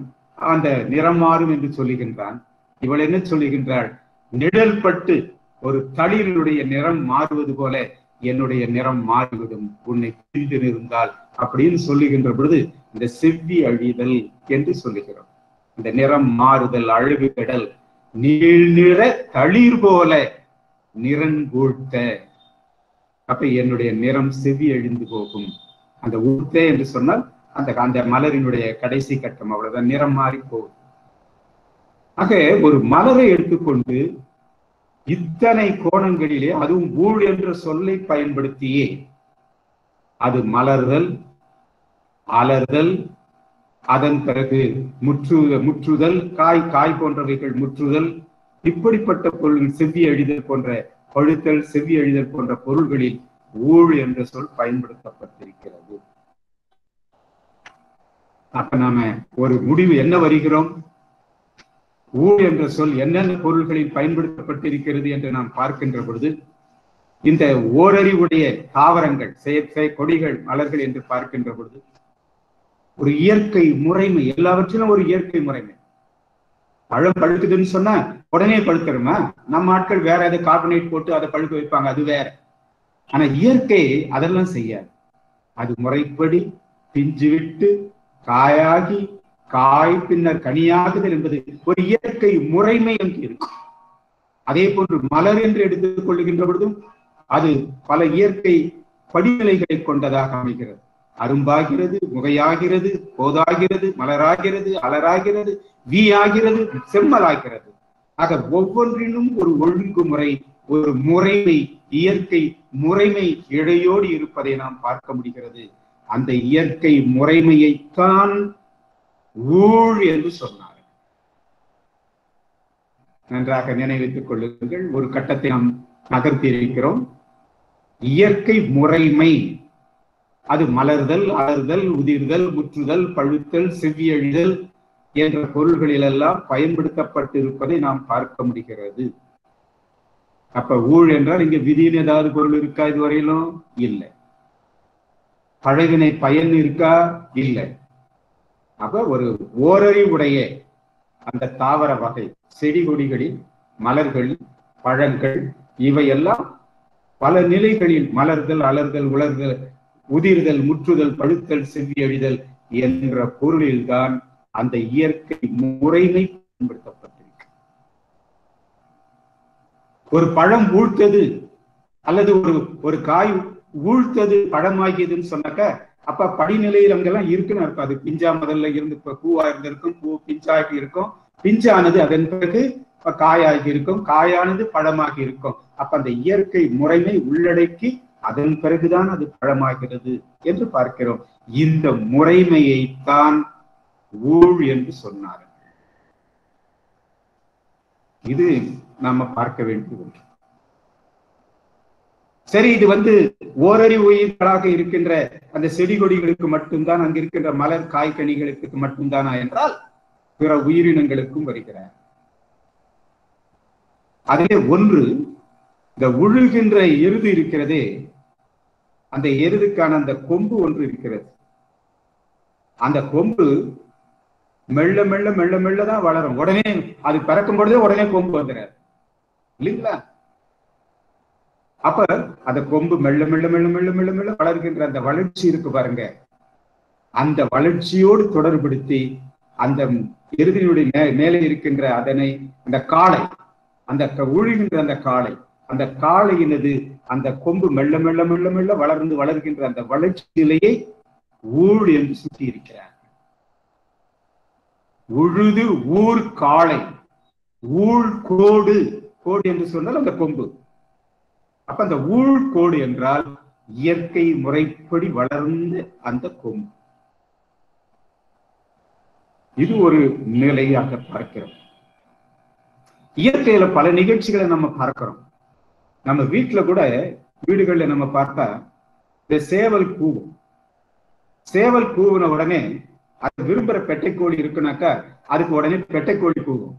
அந்த நிறம் மாறும் என்று சொல்லுகின்றான். இவள் என்ன சொல்லுகின்றாள், நிழல் பட்டு ஒரு தளிருடைய நிறம் மாறுவது போல என்னுடைய நிறம் மாறிவிடும் உன்னை பிரிந்து இருந்தால் அப்படின்னு சொல்லுகின்ற பொழுது இந்த செவ்வி அழிதல் என்று சொல்லுகிறோம். இந்த நிறம் மாறுதல், அழகு கெடல், நீள்நிற தளிர் போல நிறங்கூழ்த்த, அப்ப என்னுடைய நிறம் செவ்வி அழிந்து போகும். அந்த ஊர்த்தே என்று சொன்னால் அந்த மலரினுடைய கடைசி கட்டம், அவ்வளவுதான், நிறம் மாறி போகும். ஆக ஒரு மலரை எடுத்துக்கொண்டு இத்தனை கோணங்களிலே, அதுவும் ஊழ் என்ற சொல்லை பயன்படுத்தியே அது அலர்தல், அதன் பிறகு முற்றுதல், காய் போன்றவைகள் முற்றுதல், இப்படிப்பட்ட பொருள்கள், செவ்வி அழிதல் போன்ற பழுத்தல், செவ்வி அழிதல் போன்ற பொருள்களில் ஊழ் என்ற சொல் பயன்படுத்தப்பட்டிருக்கிறது. அப்ப நாம ஒரு முடிவு என்ன வருகிறோம், ஊழ் என்ற சொல் என்னென்ன பொருள்களில் பயன்படுத்தப்பட்டிருக்கிறது என்று நாம் பார்க்கின்ற பொழுது, இந்த ஓரறிவுடைய தாவரங்கள், கொடிகள், மலர்கள் என்று பார்க்கின்ற பொழுது ஒரு இயற்கை முறைமை, எல்லாவற்றிலும் ஒரு இயற்கை முறைமை. பழம் பழுக்குதுன்னு சொன்னா உடனே பழுத்துருமா? நம்ம ஆட்கள் வேற ஏதாவது கார்பனேட் போட்டு அதை பழுக்க வைப்பாங்க, அது வேற. ஆனா இயற்கை அதெல்லாம் செய்யாது. அது முறைப்படி பிஞ்சு விட்டு காயாகி, காய் பின்னர் கனியாகுதல் என்பது ஒரு இயற்கை முறைமை என்று இருக்கும். அதே போன்று மலர் என்று எடுத்துக் கொள்ளுகின்ற பொழுதும் அது பல இயற்கை படிநிலைகளை கொண்டதாக அமைகிறது. அரும்பாகிறது, முகையாகிறது, போதாகிறது, மலராகிறது, அலராகிறது, வீயாகிறது, செம்மலாகிறது. ஆக ஒவ்வொன்றிலும் ஒரு ஒழுங்குமுறை, ஒரு முறைமை, இயற்கை முறைமை இழையோடு இருப்பதை நாம் பார்க்க முடிகிறது. அந்த இயற்கை முறைமையைத்தான் ஊழ் என்று சொன்னார். நன்றாக நினைவித்துக் கொள்ளுங்கள். ஒரு கட்டத்தை நாம் நகர்த்தி இருக்கிறோம். இயற்கை முறைமை அது மலர்தல், அலர்தல், உதிர்தல், முற்றுதல், பழுத்தல், செவ்வியழிதல் என்ற பொருள்களிலெல்லாம் பயன்படுத்தப்பட்டிருப்பதை நாம் பார்க்க முடிகிறது. அப்ப ஊழ் என்றால் இங்க விதின்னு ஏதாவது பொருள் இருக்கா? இதுவரையிலும் இல்லை. பழகினை பயன் இருக்கா? இல்லை. அப்ப ஒரு ஓரறிவுடைய அந்த தாவர வகை, செடி கொடிகளில் மலர்கள், பழங்கள், இவையெல்லாம் பல நிலைகளில் மலர்தல், அலர்தல், உலர்தல், உதிர்தல், முற்றுதல், பழுத்தல், செவ்வியழிதல் என்ற பொருளில்தான் அந்த இயற்கை முறைமை பயன்படுத்தப்பட்டிருக்கு. ஒரு பழம் ஊழ்த்தது அல்லது ஒரு காய் ஊழ்த்தது பழமாகியதுன்னு சொன்னாக்க, அப்ப படிநிலையில் அங்கெல்லாம் இருக்குன்னு இருக்கும். அது பிஞ்சா முதல்ல இருந்து பூவா இருந்திருக்கும், பூ பிஞ்சாகி இருக்கும், பிஞ்சானது அதன் பிறகு காயாகி இருக்கும், காயானது பழமாகி இருக்கும். அப்ப அந்த இயற்கை முறைமை உள்ளடக்கி அதன் பிறகுதான் அது பழமாகிறது என்று பார்க்கிறோம். இந்த முறைமையைத்தான் ஊழ் என்று சொன்னார்கள். இது நாம பார்க்க வேண்டியது ஒன்று. சரி, இது ஓரறிவு உயிர்களாக இருக்கின்ற அந்த செடி கொடிகளுக்கு மட்டும்தான், அங்க இருக்கின்ற மலர் காய்கனிகளுக்கு மட்டும்தானா என்றால் பிற உயிரினங்களுக்கும் வருகிறார். அதிலே ஒன்று, இந்த உழுகின்ற எருது இருக்கிறதே, அந்த எருதுக்கான அந்த கொம்பு ஒன்று இருக்கிறது. அந்த கொம்பு மெல்ல மெல்ல மெல்ல மெல்லதான் வளரும். உடனே அது பிறக்கும் பொழுதே உடனே கொம்பு வந்துடுறாரு இல்லைங்களா? அப்ப அந்த கொம்பு மெல்ல மெல்ல மெல்ல மெல்ல மெல்ல மெல்ல வளர்கின்ற அந்த வளர்ச்சி இருக்கு பாருங்க, அந்த வளர்ச்சியோடு தொடர்படுத்தி அந்த எருதினுடைய மேலே இருக்கின்ற அதனை அந்த காளை, அந்த உழுகின்ற அந்த காளையினது அந்த கொம்பு மெல்ல மெல்ல மெல்ல மெல்ல வளர்கின்ற அந்த வளர்ச்சி நிலையை ஊழ் என்று சுட்டி இருக்கிறார். உழுது ஊர் காளை, ஊழ் கோடு, கோடு என்று சொன்னால் அந்த கொம்பு. அப்ப அந்த ஊழ் கோடு என்றால் இயற்கை முறைப்படி வளர்ந்த அந்த கொம்பு. இது ஒரு நிலையாக பார்க்கிறோம். இயற்கையில பல நிகழ்ச்சிகளை நம்ம பார்க்கிறோம். நம்ம வீட்டுல கூட, வீடுகள்ல நம்ம பார்த்தா இந்த சேவல் கூவும். சேவல் கூவுன உடனே அது விரும்புற பெட்டைக்கோழி இருக்குனாக்கா அதுக்கு உடனே பெட்டைக்கோழி கூவும்.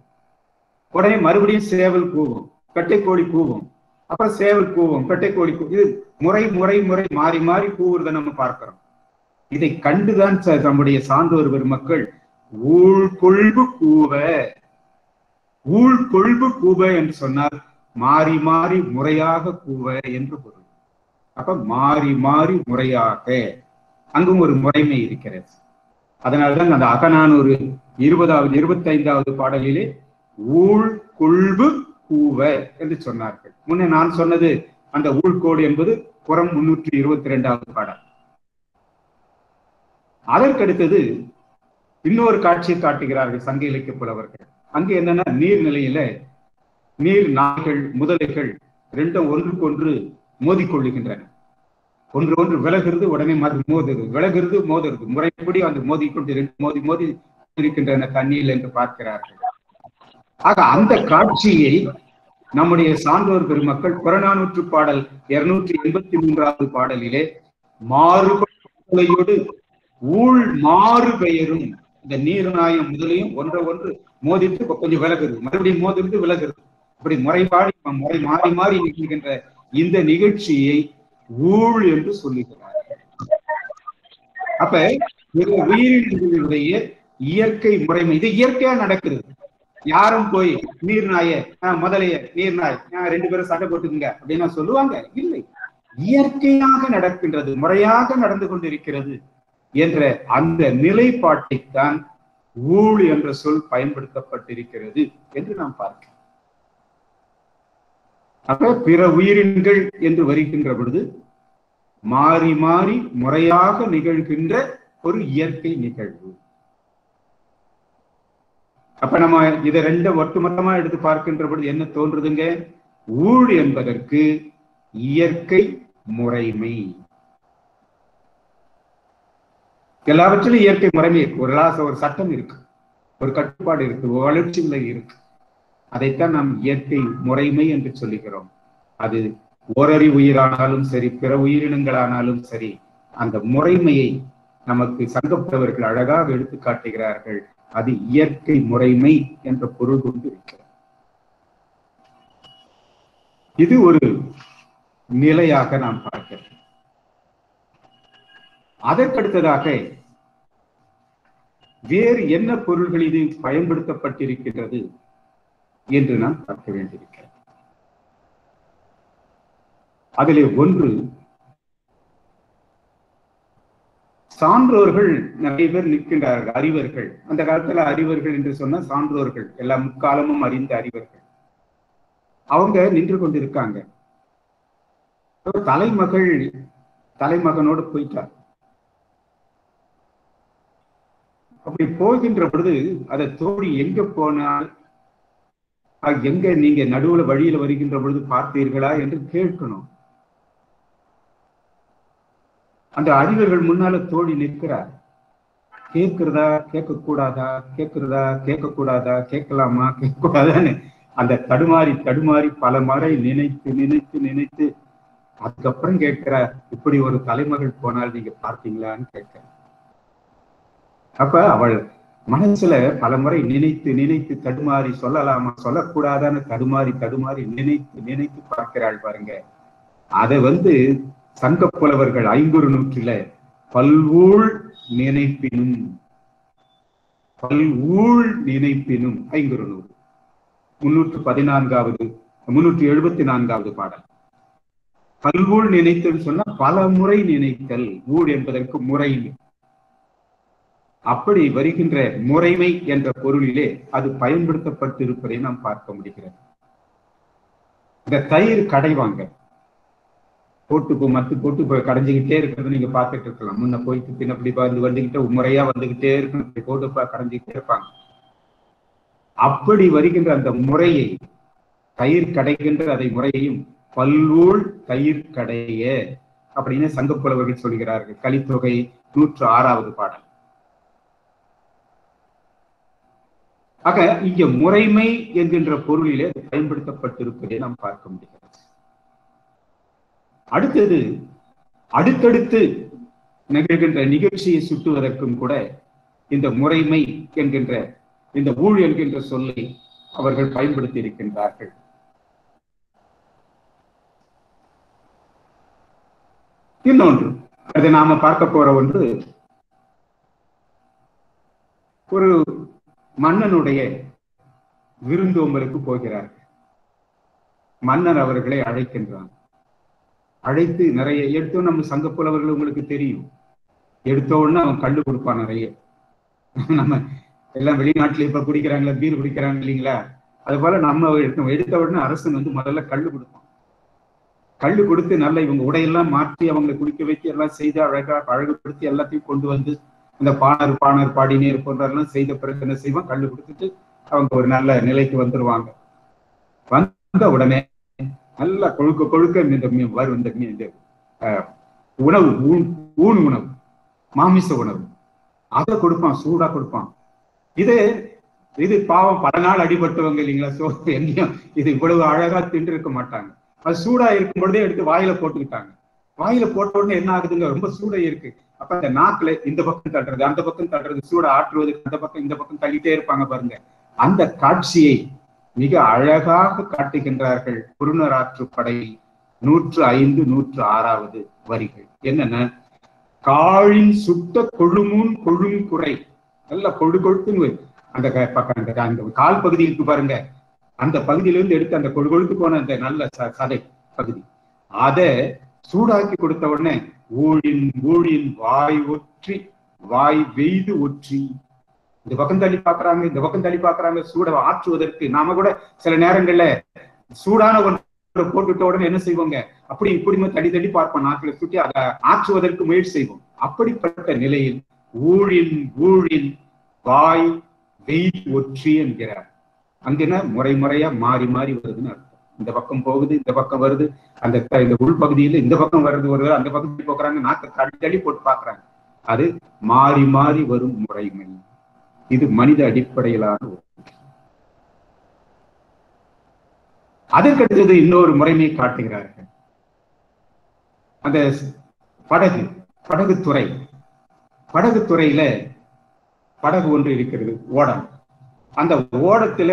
உடனே மறுபடியும் சேவல் கூவும், பெட்டைக்கோழி கூவும், அப்புறம் சேவல் கூவும், பெட்டைக்கோழி கூவும். இது முறை முறை முறை மாறி மாறி கூவுறத நம்ம பார்க்கிறோம். இதை கண்டுதான் நம்முடைய சான்றோர் பெருமக்கள் ஊழ் கொள்பு கூவ, ஊழ் கொள்பு கூவ என்று சொன்னால் மாறி மாறி முறையாக கூவ என்று பொருள். அப்ப மாறி மாறி முறையாக, அங்கும் ஒரு முறைமை இருக்கிறது. அதனால்தான் அந்த அகநானூறு 25வது பாடலிலே ஊழ் கொள்பு கூவ என்று சொன்னார்கள். முன்னே நான் சொன்னது அந்த ஊழ்கோடு என்பது புறம் 322வது பாடல். அதற்கடுத்தது இன்னொரு காட்சியை காட்டுகிறார்கள் சங்க இலக்கிய புலவர்கள். அங்கு என்னன்னா, நீர்நிலையில நீர் நாய்கள் முதலைகள் ரெண்டும் ஒன்றுக்கு ஒன்று மோதிக்கொள்ளுகின்றன. ஒன்று ஒன்று விலகிறது, உடனே மோதுது, விலகிறது, மோதுறது, முறைப்படி அந்த மோதிக்கொண்டு மோதி மோதி இருக்கின்றன தண்ணீர் என்று பார்க்கிறார்கள். ஆக அந்த காட்சியை நம்முடைய சான்றோர் பெருமக்கள் புறநானூற்று பாடல் 283வது பாடலிலே மாறுபடையோடு ஊழ் மாறு பெயரும், இந்த நீர்நாயம் முதலையும் ஒன்றை ஒன்று மோதிட்டு கொஞ்சம் விலகுது, மறுபடியும் மோதிட்டு விலகுது, இப்படி முறை மாறி மாறி நிகழ்கின்ற இந்த நிகழ்ச்சியை ஊழ் என்று சொல்லுகிறார்கள். அப்ப உயிரினங்களுடைய இயற்கை முறைமை இது இயற்கையா நடக்குது. யாரும் போய் நீர்நாய முதலைய நீர்நாய் ரெண்டு பேரும் சண்டை போட்டுக்குங்க அப்படின்னா சொல்லுவாங்க? இல்லை, இயற்கையாக நடக்கின்றது, முறையாக நடந்து கொண்டிருக்கிறது என்ற அந்த நிலைப்பாட்டைத்தான் ஊழ் என்ற சொல் பயன்படுத்தப்பட்டிருக்கிறது என்று நாம் பார்க்கிறோம். அப்ப பிற உயிரினங்கள் என்று வருகின்ற பொழுது மாறி மாறி முறையாக நிகழ்கின்ற ஒரு இயற்கை நிகழ்வு. அப்ப நம்ம இதை ரெண்ட ஒட்டுமொத்தமா எடுத்து பார்க்கின்ற பொழுது என்ன தோன்றுதுங்க? ஊழ் என்பதற்கு இயற்கை முறைமை. எல்லாவற்றிலும் இயற்கை முறைமை இருக்கு, ஒரு சட்டம் இருக்கு, ஒரு கட்டுப்பாடு இருக்கு, ஒரு வளர்ச்சி நிலை இருக்கு. அதைத்தான் நாம் இயற்கை முறைமை என்று சொல்லுகிறோம். அது ஓரறி உயிரானாலும் சரி, பிற உயிரினங்களானாலும் சரி, அந்த முறைமையை நமக்கு சங்கப்புலவர்கள் அழகாக எடுத்து காட்டுகிறார்கள். அது இயற்கை முறைமை என்ற பொருள் கொண்டு இருக்கிறது. இது ஒரு நிலையாக நாம் பார்க்கிறோம். அதற்கடுத்ததாக வேறு என்ன பொருள்கள் இது பயன்படுத்தப்பட்டிருக்கிறது என்று நாம் பார்க்க வேண்டியிருக்கிறது. அதிலே ஒன்று, சான்றோர்கள் நிறைய பேர் நிற்கின்றார்கள், அறிவர்கள். அந்த காலத்துல அறிவர்கள் என்று சொன்ன சான்றோர்கள், எல்லா முக்காலமும் அறிந்த அறிவர்கள், அவங்க நின்று கொண்டிருக்காங்க. தலைமகனோடு போயிட்டார். அப்படி போகின்ற பொழுது அதை தோழி எங்க போனால், எங்க நீங்க நடுவுல வழியில வருகின்ற பொழுது பார்த்தீர்களா என்று கேட்கணும். அந்த அறிவர்கள் முன்னால தோழி நிற்கிறார். கேட்கிறதா கேட்க கூடாதா, கேட்கிறதா கேட்க கூடாதா, கேட்கலாமா கேட்க கூடாதான்னு அந்த தடுமாறி தடுமாறி பல முறை நினைத்து நினைத்து நினைத்து அதுக்கப்புறம் கேட்கிற, இப்படி ஒரு தலைமகள் போனால் நீங்க பார்த்தீங்களான்னு கேட்கிற. அப்ப அவள் மனசுல பல முறை நினைத்து நினைத்து தடுமாறி சொல்லலாமா சொல்லக்கூடாதான்னு தடுமாறி தடுமாறி நினைத்து நினைத்து பார்க்கிறாள் பாருங்க. அதை சங்க புலவர்கள் ஐங்குறு நூற்றில பல்வூழ் நினைப்பினும் ஐங்குறு நூறு 374வது பாடல். பல்வூழ் நினைத்தல் சொன்னா பல முறை நினைத்தல். ஊழ் என்பதற்கு முறை. அப்படி வருகின்ற முறைமை என்ற பொருளிலே அது பயன்படுத்தப்பட்டிருப்பதை நாம் பார்க்க முடிகிறது. இந்த தயிர் கடைவாங்க போட்டு மத்து போட்டு கடைஞ்சிக்கிட்டே இருக்கிறது நீங்க பார்த்துட்டு இருக்கலாம். முன்ன போயிட்டு பின்னப்படி வந்துகிட்டே முறையா வந்துகிட்டே இருக்கு, போட்டு கடைஞ்சிக்கிட்டே இருப்பாங்க. அப்படி வருகின்ற அந்த முறையை தயிர் கடைகின்ற அதை முறையையும் பல்வூழ் தயிர் கடைய அப்படின்னு சங்க புலவர்கள் சொல்கிறார்கள். கலித்தொகை 106வது பாடல். ஆக இங்க முறைமை என்கின்ற பொருளிலே பயன்படுத்தப்பட்டிருப்பதை நாம் பார்க்க முடிகிறது. அடுத்தது அடுத்தடுத்து நிகழ்கின்ற நிகழ்ச்சியை சுட்டுவதற்கும் கூட இந்த முறைமை என்கின்ற இந்த ஊழ் என்கின்ற சொல்லை அவர்கள் பயன்படுத்தி இருக்கின்றார்கள். இன்னொன்று அதை நாம பார்க்க போற ஒன்று, ஒரு மன்னனுடைய விருந்தோம்பலுக்கு போகிறார்கள். மன்னர் அவர்களை அழைக்கின்றான். அழைத்து நிறைய எடுத்தோம். நம்ம சங்க புலவர்கள் உங்களுக்கு தெரியும், எடுத்த உடனே அவன் கள்ளு கொடுப்பான் நிறைய. நம்ம எல்லாம் வெளிநாட்டுல இப்ப குடிக்கிறாங்களா, பீர் குடிக்கிறாங்க இல்லைங்களா, அது போல நம்ம எடுத்த உடனே அரசன் முதல்ல கள்ளு கொடுப்பான். கள்ளு கொடுத்து நல்ல இவங்க உடையெல்லாம் மாற்றி அவங்களை குடிக்க வைத்து எல்லாம் செய்து அழகுபடுத்தி எல்லாத்தையும் கொண்டு இந்த பாணர் பாடினேர் போன்றெல்லாம் செய்த பிறகு என்ன செய்வான், கள்ளு கொடுத்துட்டு அவங்க ஒரு நல்ல நிலைக்கு வந்துருவாங்க. வந்த உடனே நல்லா கொழுக்க இந்த உணவு ஊன் உணவு, மாமிச உணவு அதை கொடுப்பான், சூடா கொடுப்பான். இது பாவம் பல நாள் அடிபட்டவங்க இல்லைங்களா, சோ எங்கேயும் இது இவ்வளவு அழகா தின்று இருக்க மாட்டாங்க. அது சூடா இருக்கும் பொழுதே எடுத்து வாயில போட்டுக்கிட்டாங்க. வாயில போட்ட உடனே என்ன ஆகுதுங்க, ரொம்ப சூடா இருக்கு. அப்ப அந்த நாக்குல இந்த பக்கம் தள்ளுறது அந்த பக்கம் தள்ளுறது, சூடா ஆற்றுவதுக்கு அந்த பக்கம் இந்த பக்கம் தள்ளிட்டே இருப்பாங்க பாருங்க. அந்த காட்சியை மிக அழகாக காட்டுகின்றார்கள் குறுநராற்றுப்படை 105, 106வது வரிகள். என்னன்னா, காழின் சுட்ட கொழுமுன் கொழும் குறை, நல்ல கொழுத்துன்னு அந்த கால் பகுதி இருக்கு பாருங்க, அந்த பகுதியிலிருந்து எடுத்து அந்த கொழுத்து போன அந்த நல்ல சதை பகுதி அதை சூடாக்கி கொடுத்த உடனே ஊழின் வாய் ஒற்றி வாய் வெய்து ஒற்றி இந்த பக்கம் தள்ளி பாக்குறாங்க, இந்த பக்கம் தள்ளி பாக்குறாங்க. சூட ஆற்றுவதற்கு நாம கூட சில நேரங்கள்ல சூடான ஒன்று போட்டுட்ட உடனே என்ன செய்வோங்க, அப்படி இப்படி தள்ளி தள்ளி பார்ப்போம், நாட்களை சுட்டி அதை ஆற்றுவதற்கு முயற்சி செய்வோம். அப்படிப்பட்ட நிலையில் ஊழின் வாய் வெய்து ஒற்றி என்கிறார். அங்கென்ன முறையா மாறி மாறி வருதுன்னு அர்த்தம். இந்த பக்கம் போகுது, இந்த பக்கம் வருது, அந்த உள்பகுதியில இந்த பக்கம் வருது, அந்த பக்கம் போக்குறாங்க, நாக்கை தள்ளி தள்ளி போட்டு பாக்குறாங்க. அது மாறி மாறி வரும் முறைமை. இது மனித அடிப்படையிலான. அதற்கடுத்தது இன்னொரு முறைமையை காட்டுகிறார்கள். அந்த படகுத்துறையில படகு ஒன்று இருக்கிறது, ஓடம். அந்த ஓடத்துல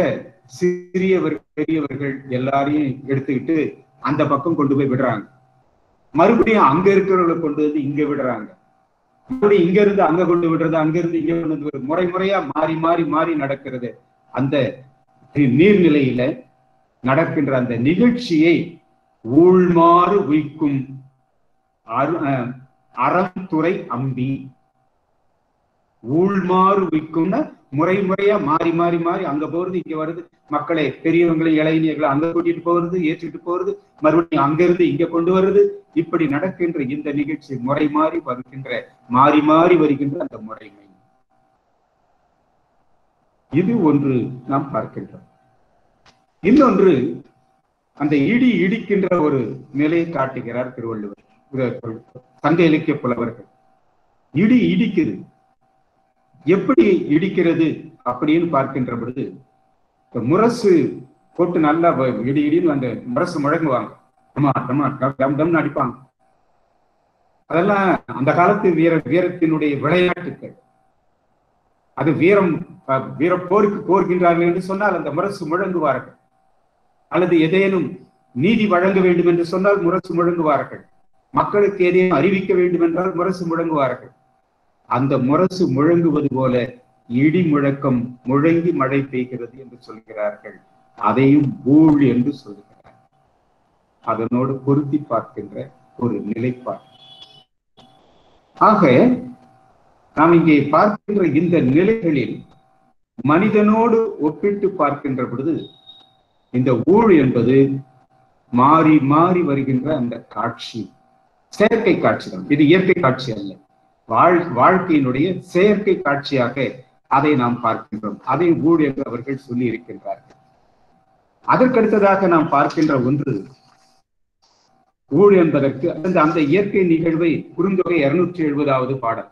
சிறியவர்கள் பெரியவர்கள் எல்லாரையும் எடுத்துக்கிட்டு அந்த பக்கம் கொண்டு போய் விடுறாங்க. மறுபடியும் அங்க இருக்கிறவர்களை கொண்டு வந்து இங்க விடுறாங்க. மறுபடியும் இங்க இருந்து அங்க கொண்டு விடுறது, அங்க இருந்து இங்க கொண்டு வந்து முறையா மாறி மாறி மாறி நடக்கிறது. அந்த நீர்நிலையில நடக்கின்ற அந்த நிகழ்ச்சியை ஊழ்மாறு உய்க்கும் அறத்துறை அம்பி. ஊழ்மாறு உய்க்கும்னா முறையா மாறி மாறி மாறி அங்க போறது இங்க வருது, மக்களை பெரியவங்களை இளைஞர்களை அங்க கூட்டிட்டு போறது, ஏற்றிட்டு போறது, மறுபடியும் அங்க இருந்து இங்க கொண்டு வருது. இப்படி நடக்கின்ற இந்த நிகழ்ச்சி முறை மாறி மாறி வருகின்ற அந்த முறைமை. இது ஒன்று நாம் பார்க்கின்றோம். இன்னொன்று, அந்த இடிக்கின்ற ஒரு நிலையை காட்டுகிறார் திருவள்ளுவர், சங்க இலக்கிய புலவர்கள். இடிக்குது. எப்படி இடிக்கிறது அப்படின்னு பார்க்கின்ற பொழுது, முரசு போட்டு நல்லா இடி இடின்னு அந்த முரசு முழங்குவாங்க, டம் டம்னு அடிப்பாங்க. அதெல்லாம் அந்த காலத்து வீரத்தினுடைய விளையாட்டுக்கள். அது வீர போருக்கு போர்கின்றார்கள் என்று சொன்னால் அந்த முரசு முழங்குவார்கள், அல்லது எதேனும் நீதி வழங்க வேண்டும் என்று சொன்னால் முரசு முழங்குவார்கள், மக்களுக்கு ஏதேனும் அறிவிக்க வேண்டும் என்றால் முரசு முழங்குவார்கள். அந்த முரசு முழங்குவது போல இடி முழக்கம் முழங்கி மழை பெய்கிறது என்று சொல்கிறார்கள். அதையும் ஊழ் என்று சொல்கிறார். அதனோடு பொருத்தி பார்க்கின்ற ஒரு நிலைப்பாடு. ஆக நாம் இங்கே பார்க்கின்ற இந்த நிலைகளில் மனிதனோடு ஒப்பிட்டு பார்க்கின்ற பொழுது இந்த ஊழ் என்பது மாறி மாறி வருகின்ற அந்த காட்சி செயற்கை காட்சிகள். இது இயற்கை காட்சி அல்ல, வாழ்க்கையினுடைய செயற்கை காட்சியாக அதை நாம் பார்க்கின்றோம். அதை ஊழ் என்று அவர்கள் சொல்லி இருக்கின்றார்கள். அதற்கடுத்ததாக நாம் பார்க்கின்ற ஒன்று ஊழ் என்பதற்கு அந்த இயற்கை நிகழ்வை குறுந்தொகை 270வது பாடல்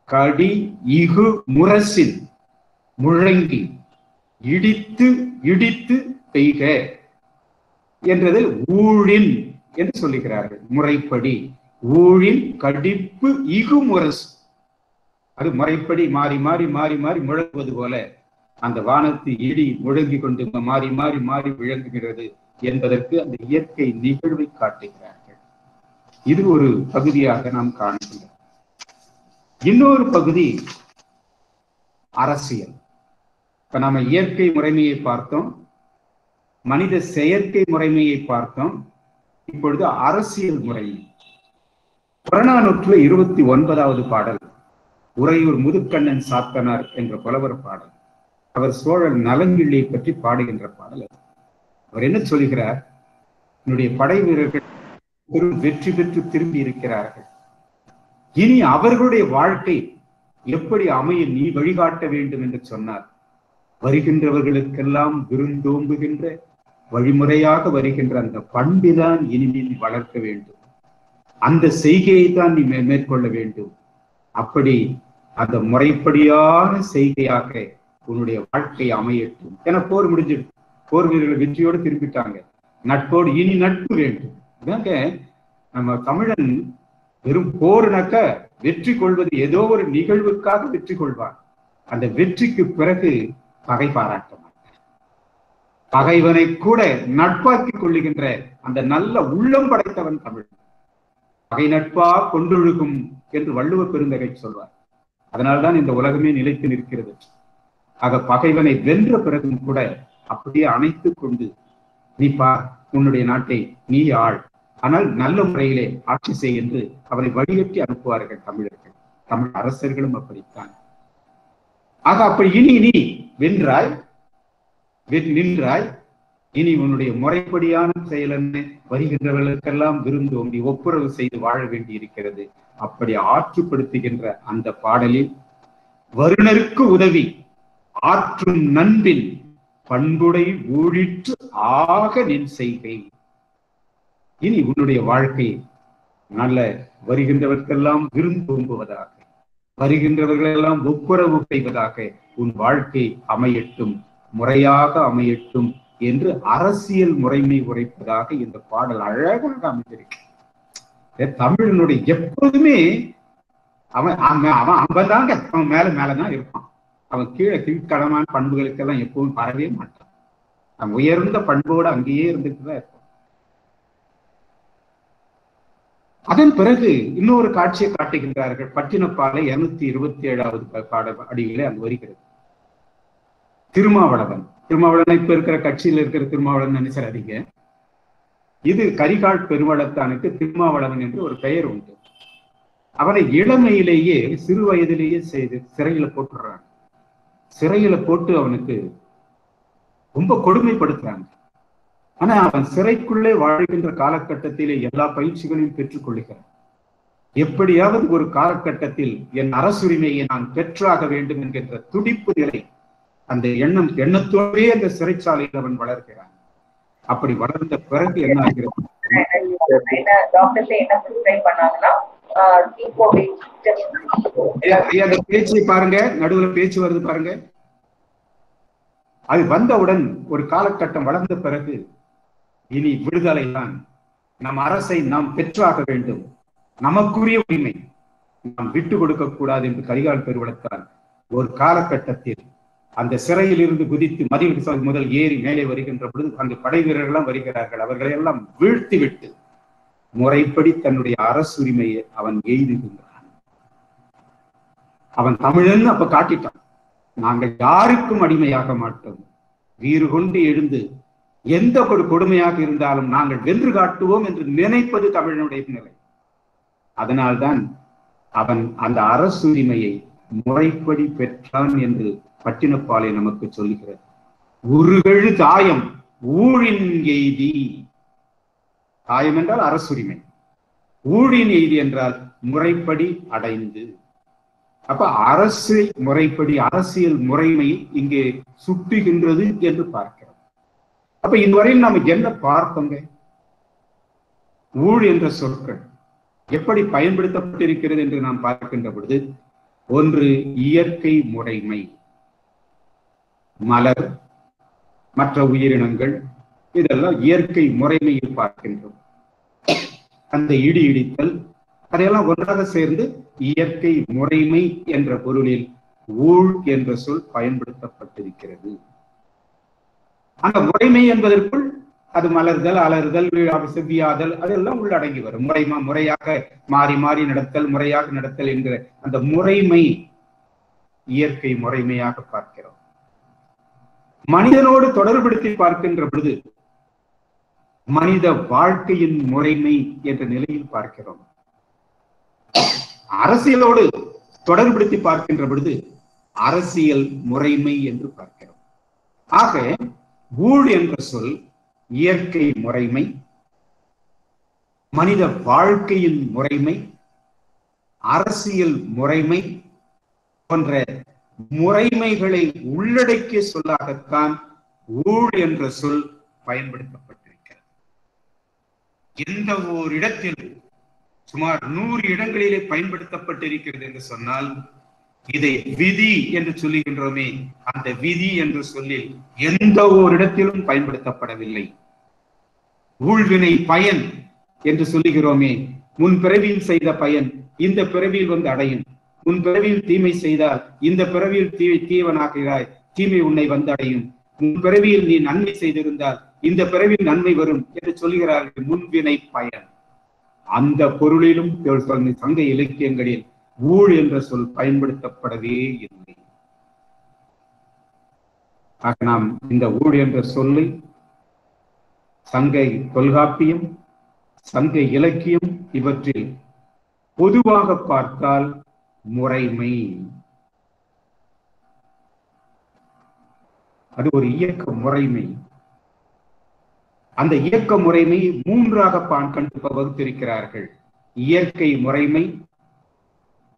கடி இகு முரசில் முழங்கி இடித்து இடித்து பெய்க என்றது ஊழின் என்று சொல்லுகிறார்கள். முறைப்படி ஊழின் கடிப்பு இகு முரசு, அது முறைப்படி மாறி மாறி மாறி மாறி முழங்குவது போல அந்த வானத்து இடி முழங்கி கொண்டு மாறி மாறி மாறி விளங்குகிறது என்பதற்கு அந்த இயற்கை நிகழ்வை காட்டுகிறார்கள். இது ஒரு பகுதியாக நாம் காண்கிறோம். இன்னொரு பகுதி அரசியல். இப்ப நாம இயற்கை முறைமையை பார்த்தோம், மனித செயற்கை முறைமையை பார்த்தோம், இப்பொழுது அரசியல் முறைமை. புறநானூற்று 29வது பாடல் உறையூர் முதுக்கண்ணன் சாத்தனார் என்ற புலவர் பாடல். அவர் சோழன் நலங்கிள்ளியை பற்றி பாடுகின்ற பாடல். அவர் என்ன சொல்கிறார்? என்னுடைய படை வீரர்கள் பெரும் வெற்றி பெற்று திரும்பி இருக்கிறார்கள், இனி அவர்களுடைய வாழ்க்கை எப்படி அமைய நீ வழிகாட்ட வேண்டும் என்று சொன்னார். வருகின்றவர்களுக்கெல்லாம் விருந்தோம்புகின்ற வழிமுறையாக வருகின்ற அந்த பண்புதான் இனிமேல் வளர்க்க வேண்டும், அந்த செய்கையை தான் நீ மேற்கொள்ள வேண்டும். அப்படி அந்த முறைப்படியான செய்கையாக உன்னுடைய வாழ்க்கை அமையட்டும் என போர் முடிஞ்சிடும். போர் வீரர்கள் வெற்றியோடு திரும்பிட்டாங்க. நட்போடு இனி நட்பு வேண்டும். இதாங்க நம்ம தமிழன் வெறும் போர்னாக்க வெற்றி கொள்வது ஏதோ ஒரு நிகழ்வுக்காக வெற்றி கொள்வார். அந்த வெற்றிக்கு பிறகு பகை பாராட்ட மாட்டார். பகைவனை கூட நட்பாக்கி கொள்ளுகின்ற அந்த நல்ல உள்ளம் படைத்தவன் தமிழ். பகை நட்பா கொண்டொழுகும் என்று வள்ளுவ பெருந்தகை சொல்வார். அதனால்தான் இந்த உலகமே நிலைத்து நிற்கிறது. ஆக பகைவனை வென்ற பிறகும் கூட அப்படியே அணைத்துக் கொண்டு நீ பார், உன்னுடைய நாட்டை நீ ஆள், ஆனால் நல்ல முறையிலே ஆட்சி செய் என்று அவரை வழியேற்றி அனுப்புவார்கள் தமிழர்கள். தமிழ் அரசர்களும் அப்படித்தான். ஆக அப்படி இனி நீ வென்றாய் நின்றாய், இனி உன்னுடைய முறைப்படியான செயல் என்ன? வருகின்றவர்களுக்கெல்லாம் விருந்தோம்பி ஒப்புரவு செய்து வாழ வேண்டி இருக்கிறது. அப்படி ஆற்றுப்படுத்துகின்ற அந்த பாடலில் வருணருக்கு உதவி ஆற்றும் நண்பின் பண்புடை ஊழிற்று ஆக நின் செய்கை. இனி உன்னுடைய வாழ்க்கை நல்ல வருகின்றவர்க்கெல்லாம் விருந்தோம்புவதாக, வருகின்றவர்களெல்லாம் ஒப்புரவு செய்வதாக உன் வாழ்க்கை அமையட்டும், முறையாக அமையட்டும் என்று அரசியல் முறைமை உரைப்பதாக இந்த பாடல் அழகாக அமைந்திருக்கு. தமிழனுடைய எப்போதுமே அவன் தாங்க அவன் மேலதான் இருப்பான். அவன் கீழே கீழ்கடமான பண்புகளுக்கெல்லாம் எப்பவும் பரவே மாட்டான். அவன் உயர்ந்த பண்போடு அங்கேயே இருந்துட்டுதான் இருப்பான். அதன் பிறகு இன்னொரு காட்சியை காட்டுகின்றார்கள். பட்டினப்பாலை 227வது பாட அடியிலே அங்கு வருகிறது. திருமாவளவன் இப்ப இருக்கிற கட்சியில் இருக்கிற திருமாவளவன் நினைச்சாதீங்க. இது கரிகால் பெருவளத்தானுக்கு திருமாவளவன் என்று ஒரு பெயர் உண்டு. அவனை இளமையிலேயே சிறு வயதிலேயே செய்து சிறையில போட்டுடுறாங்க. சிறையில போட்டு அவனுக்கு ரொம்ப கொடுமைப்படுத்துறாங்க. ஆனா அவன் சிறைக்குள்ளே வாழ்கின்ற காலகட்டத்திலே எல்லா பயிற்சிகளையும் பெற்றுக் கொள்ளுகிறான். எப்படியாவது ஒரு காலகட்டத்தில் என் அரசுரிமையை நான் பெற்றாக வேண்டும் என்கின்ற துடிப்பு நிலை, அந்த எண்ணத்தோடே அந்த சிறைச்சாலையில் அவன் வளர்கிறான். அப்படி வளர்ந்த பிறகு என்ன ஆகிறது? பேச்சை பாருங்க, நடுவுல பேச்சு வருது பாருங்க. அது வந்தவுடன் ஒரு காலகட்டம் வளர்ந்த பிறகு இனி விடுதலை தான், நம் அரசை நாம் பெற்றாக வேண்டும், நமக்குரிய உரிமை நாம் விட்டு கொடுக்க கூடாது என்று கரிகால் பெருவளத்தான் ஒரு காலகட்டத்தில் அந்த சிறையில் இருந்து குதித்து மதில் முதல் ஏறி மேலே வருகின்ற பொழுது அந்த படை வீரர்கள்லாம் வருகிறார்கள். அவர்களை எல்லாம் வீழ்த்தி விட்டு முறைப்படி தன்னுடைய அரசுரிமையை அவன் எய்துகின்றான். அவன் தமிழன் அப்ப காட்டிட்டான், நாங்கள் யாருக்கும் அடிமையாக மாட்டோம், வீறு கொண்டு எழுந்து எந்த ஒரு கொடுமையாக இருந்தாலும் நாங்கள் வென்று காட்டுவோம் என்று நினைப்பது தமிழனுடைய நிலை. அதனால்தான் அவன் அந்த அரசுரிமையை முறைப்படி பெற்றான் என்று பட்டினப்பாலை நமக்கு சொல்லுகிறது. உருகெழு தாயம் ஊழின் எய்தி, தாயம் என்றால் அரசுரிமை, ஊழின் எய்தி என்றால் முறைப்படி அடைந்து. அப்ப அரசு முறைப்படி அரசியல் முறைமை இங்கே சுட்டுகின்றது என்று பார்க்கிறோம். அப்ப இதுவரையில் நாம் என்ன பார்த்தோங்க? ஊழ் என்ற சொற்கள் எப்படி பயன்படுத்தப்பட்டிருக்கிறது என்று நாம் பார்க்கின்ற பொழுது, ஒன்று இயற்கை முறைமை, மலர் மற்ற உயிரினங்கள் இதெல்லாம் இயற்கை முறைமையில் பார்க்கின்றோம். அந்த இடி இடித்தல் அதையெல்லாம் ஒன்றாக சேர்ந்து இயற்கை முறைமை என்ற பொருளில் ஊழ் என்ற சொல் பயன்படுத்தப்பட்டிருக்கிறது. அந்த முறைமை என்பதற்குள் அது மலர்தல், அலர்தல், செவ்வியாதல் அதெல்லாம் உள்ளடங்கி வரும். முறையாக மாறி மாறி நடத்தல், முறையாக நடத்தல் என்கிற அந்த முறைமை இயற்கை முறைமையாக பார்க்கிறோம். மனிதனோடு தொடர்படுத்தி பார்க்கின்ற பொழுது மனித வாழ்க்கையின் முறைமை என்ற நிலையில் பார்க்கிறோம். அரசியலோடு தொடர்படுத்தி பார்க்கின்ற பொழுது அரசியல் முறைமை என்று பார்க்கிறோம். ஆக ஊழ் என்ற சொல் இயற்கை முறைமை, மனித வாழ்க்கையின் முறைமை, அரசியல் முறைமை போன்ற முறைமைகளை உள்ளடக்கிய சொல்லாகத்தான் ஊழ் என்ற சொல் பயன்படுத்தப்பட்டிருக்கிறது. எந்த ஓர் இடத்தில் சுமார் 100 இடங்களிலே பயன்படுத்தப்பட்டிருக்கிறது என்று சொன்னால், இதை விதி என்று சொல்லுகின்றோமே, அந்த விதி என்று சொல்லில் எந்த ஓர் இடத்திலும் பயன்படுத்தப்படவில்லை. ஊழ்வினை பயன் என்று சொல்லுகிறோமே, முன் பிறவியில் செய்த பயன் இந்த பிறவியில் வந்து அடையும், முன் பிறவியில் தீமை செய்தால் இந்த பிறவியில் தீவனாகிறாய், தீமை உன்னை வந்து அடையும், முன் பிறவியில் நீ நன்மை செய்திருந்தால் இந்த பிறவியில் நன்மை வரும் என்று சொல்கிறார்கள். முன்வினை பயன் அந்த பொருளிலும் சங்க இலக்கியங்களில் ஊழ் என்ற சொல் பயன்படுத்தப்படவே இல்லை. ஆக நாம் இந்த ஊழ் என்ற சொல்லை சங்க தொல்காப்பியம், சங்க இலக்கியம் இவற்றில் பொதுவாக பார்த்தால் முறைமை, அது ஒரு இயக்க முறைமை. அந்த இயக்க முறைமை 3ஆக வகுத்திருக்கிறார்கள். இயற்கை முறைமை,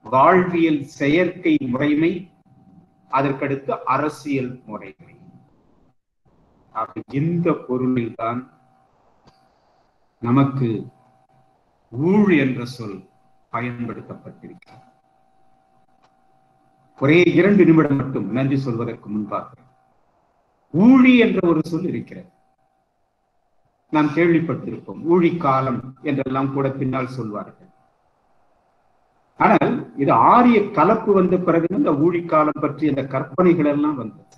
வாழ்வியல் செயற்கை முறைமை, அதற்கடுத்து அரசியல் முறைமை. இந்த பொருளில்தான் நமக்கு ஊழ் என்ற சொல் பயன்படுத்தப்பட்டிருக்கிறது. ஒரே 2 நிமிடம் மட்டும் நன்றி சொல்வதற்கு முன்பாக, ஊழி என்ற ஒரு சொல் இருக்கிறது. நாம் கேள்விப்பட்டிருப்போம், ஊழி காலம் என்றெல்லாம் கூட பின்னால் சொல்வார்கள். ஆனால் இது ஆரிய கலப்பு வந்த பிறகு இந்த ஊழிக்காலம் பற்றி அந்த கற்பனைகள் எல்லாம் வந்தது.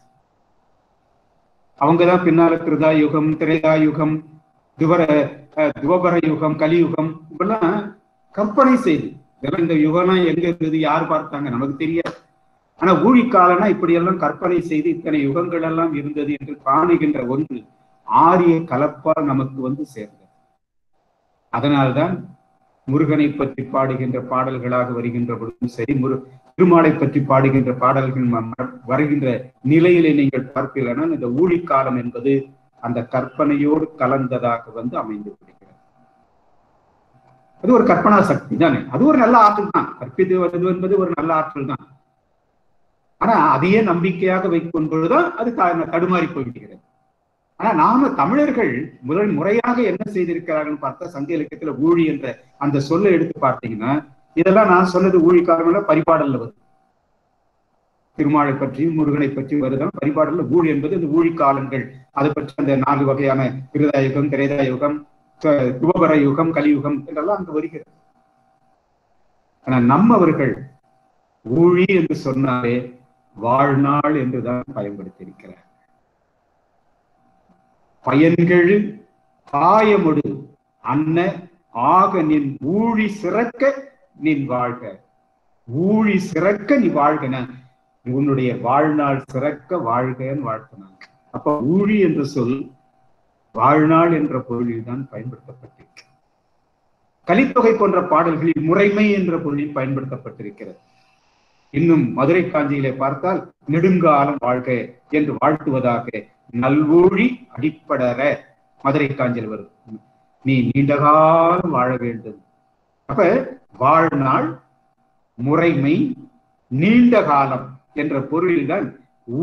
அவங்கதான் பின்னால கிருதா யுகம், திரேதா யுகம், துவபர யுகம், கலியுகம் இப்பெல்லாம் கற்பனை செய்து, இதெல்லாம் இந்த யுகம்லாம் எங்க இருந்தது, யார் பார்த்தாங்க நமக்கு தெரியாது. ஆனா ஊழிக்காலம்னா இப்படியெல்லாம் கற்பனை செய்து இத்தனை யுகங்கள் எல்லாம் இருந்தது என்று காணுகின்ற ஒன்று ஆரிய கலப்பால் நமக்கு வந்து சேர்ந்தது. அதனால்தான் முருகனை பற்றி பாடுகின்ற பாடல்களாக வருகின்ற பொழுதும் சரி, திருமாலை பற்றி பாடுகின்ற பாடல்கள் வருகின்ற நிலையிலே நீங்கள் பார்ப்பீர்கள். இந்த ஊழிக்காலம் என்பது அந்த கற்பனையோடு கலந்ததாக வந்து அமைந்து விடுகிறது. அது ஒரு கற்பனா சக்தி தானே, அது ஒரு நல்ல ஆற்றல் தான். கற்பித்து வருவது என்பது ஒரு நல்ல ஆற்றல் தான். ஆனா அதையே நம்பிக்கையாக வைக்கும் பொழுதுதான் அது தடுமாறி போய்விடுகிறது. ஆனா நாம தமிழர்கள் முறையாக என்ன செய்திருக்கிறார்கள் பார்த்தா, சங்க இலக்கியத்துல ஊழி என்ற அந்த சொல்லை எடுத்து பார்த்தீங்கன்னா, இதெல்லாம் நான் சொன்னது ஊழிக்காரங்கள பரிபாடல்ல வருது. திருமாலை பற்றியும் முருகனை பற்றியும் வருதான் வழிபாடுல ஊழி என்பது இந்த ஊழி காலங்கள். அதை பற்றி அந்த 4 வகையான கிருதாயுகம், திரேதாயுகம், துவபர யுகம், கலியுகம் என்றெல்லாம் அங்கு வருகிறது. ஆனா நம்மவர்கள் ஊழி என்று சொன்னாலே வாழ்நாள் என்றுதான் பயன்படுத்தி இருக்கிறார். பயன்கள் காயமொடு அன்ன ஆக நின் ஊழி சிறக்க நின் வாழ்க. ஊழி சிறக்க நீ வாழ்கன, உன்னுடைய வாழ்நாள் சிறக்க வாழ்கன்னு வாழ்த்தினாங்க. அப்ப ஊழி என்ற சொல் வாழ்நாள் என்ற பொருளில் தான் பயன்படுத்தப்பட்டிருக்கு. கலித்தொகை போன்ற பாடல்களில் முறைமை என்ற பொருளில் பயன்படுத்தப்பட்டிருக்கிறது. இன்னும் மதுரை காஞ்சியிலே பார்த்தால் நெடுங்காலம் வாழ்க என்று வாழ்த்துவதாக நல்வூழி அடிப்படர மதுரை காஞ்சியில் வரும். நீ நீண்ட காலம் வாழ வேண்டும். அப்ப வாழ்நாள், முறைமை, நீண்ட காலம் என்ற பொருளில்தான்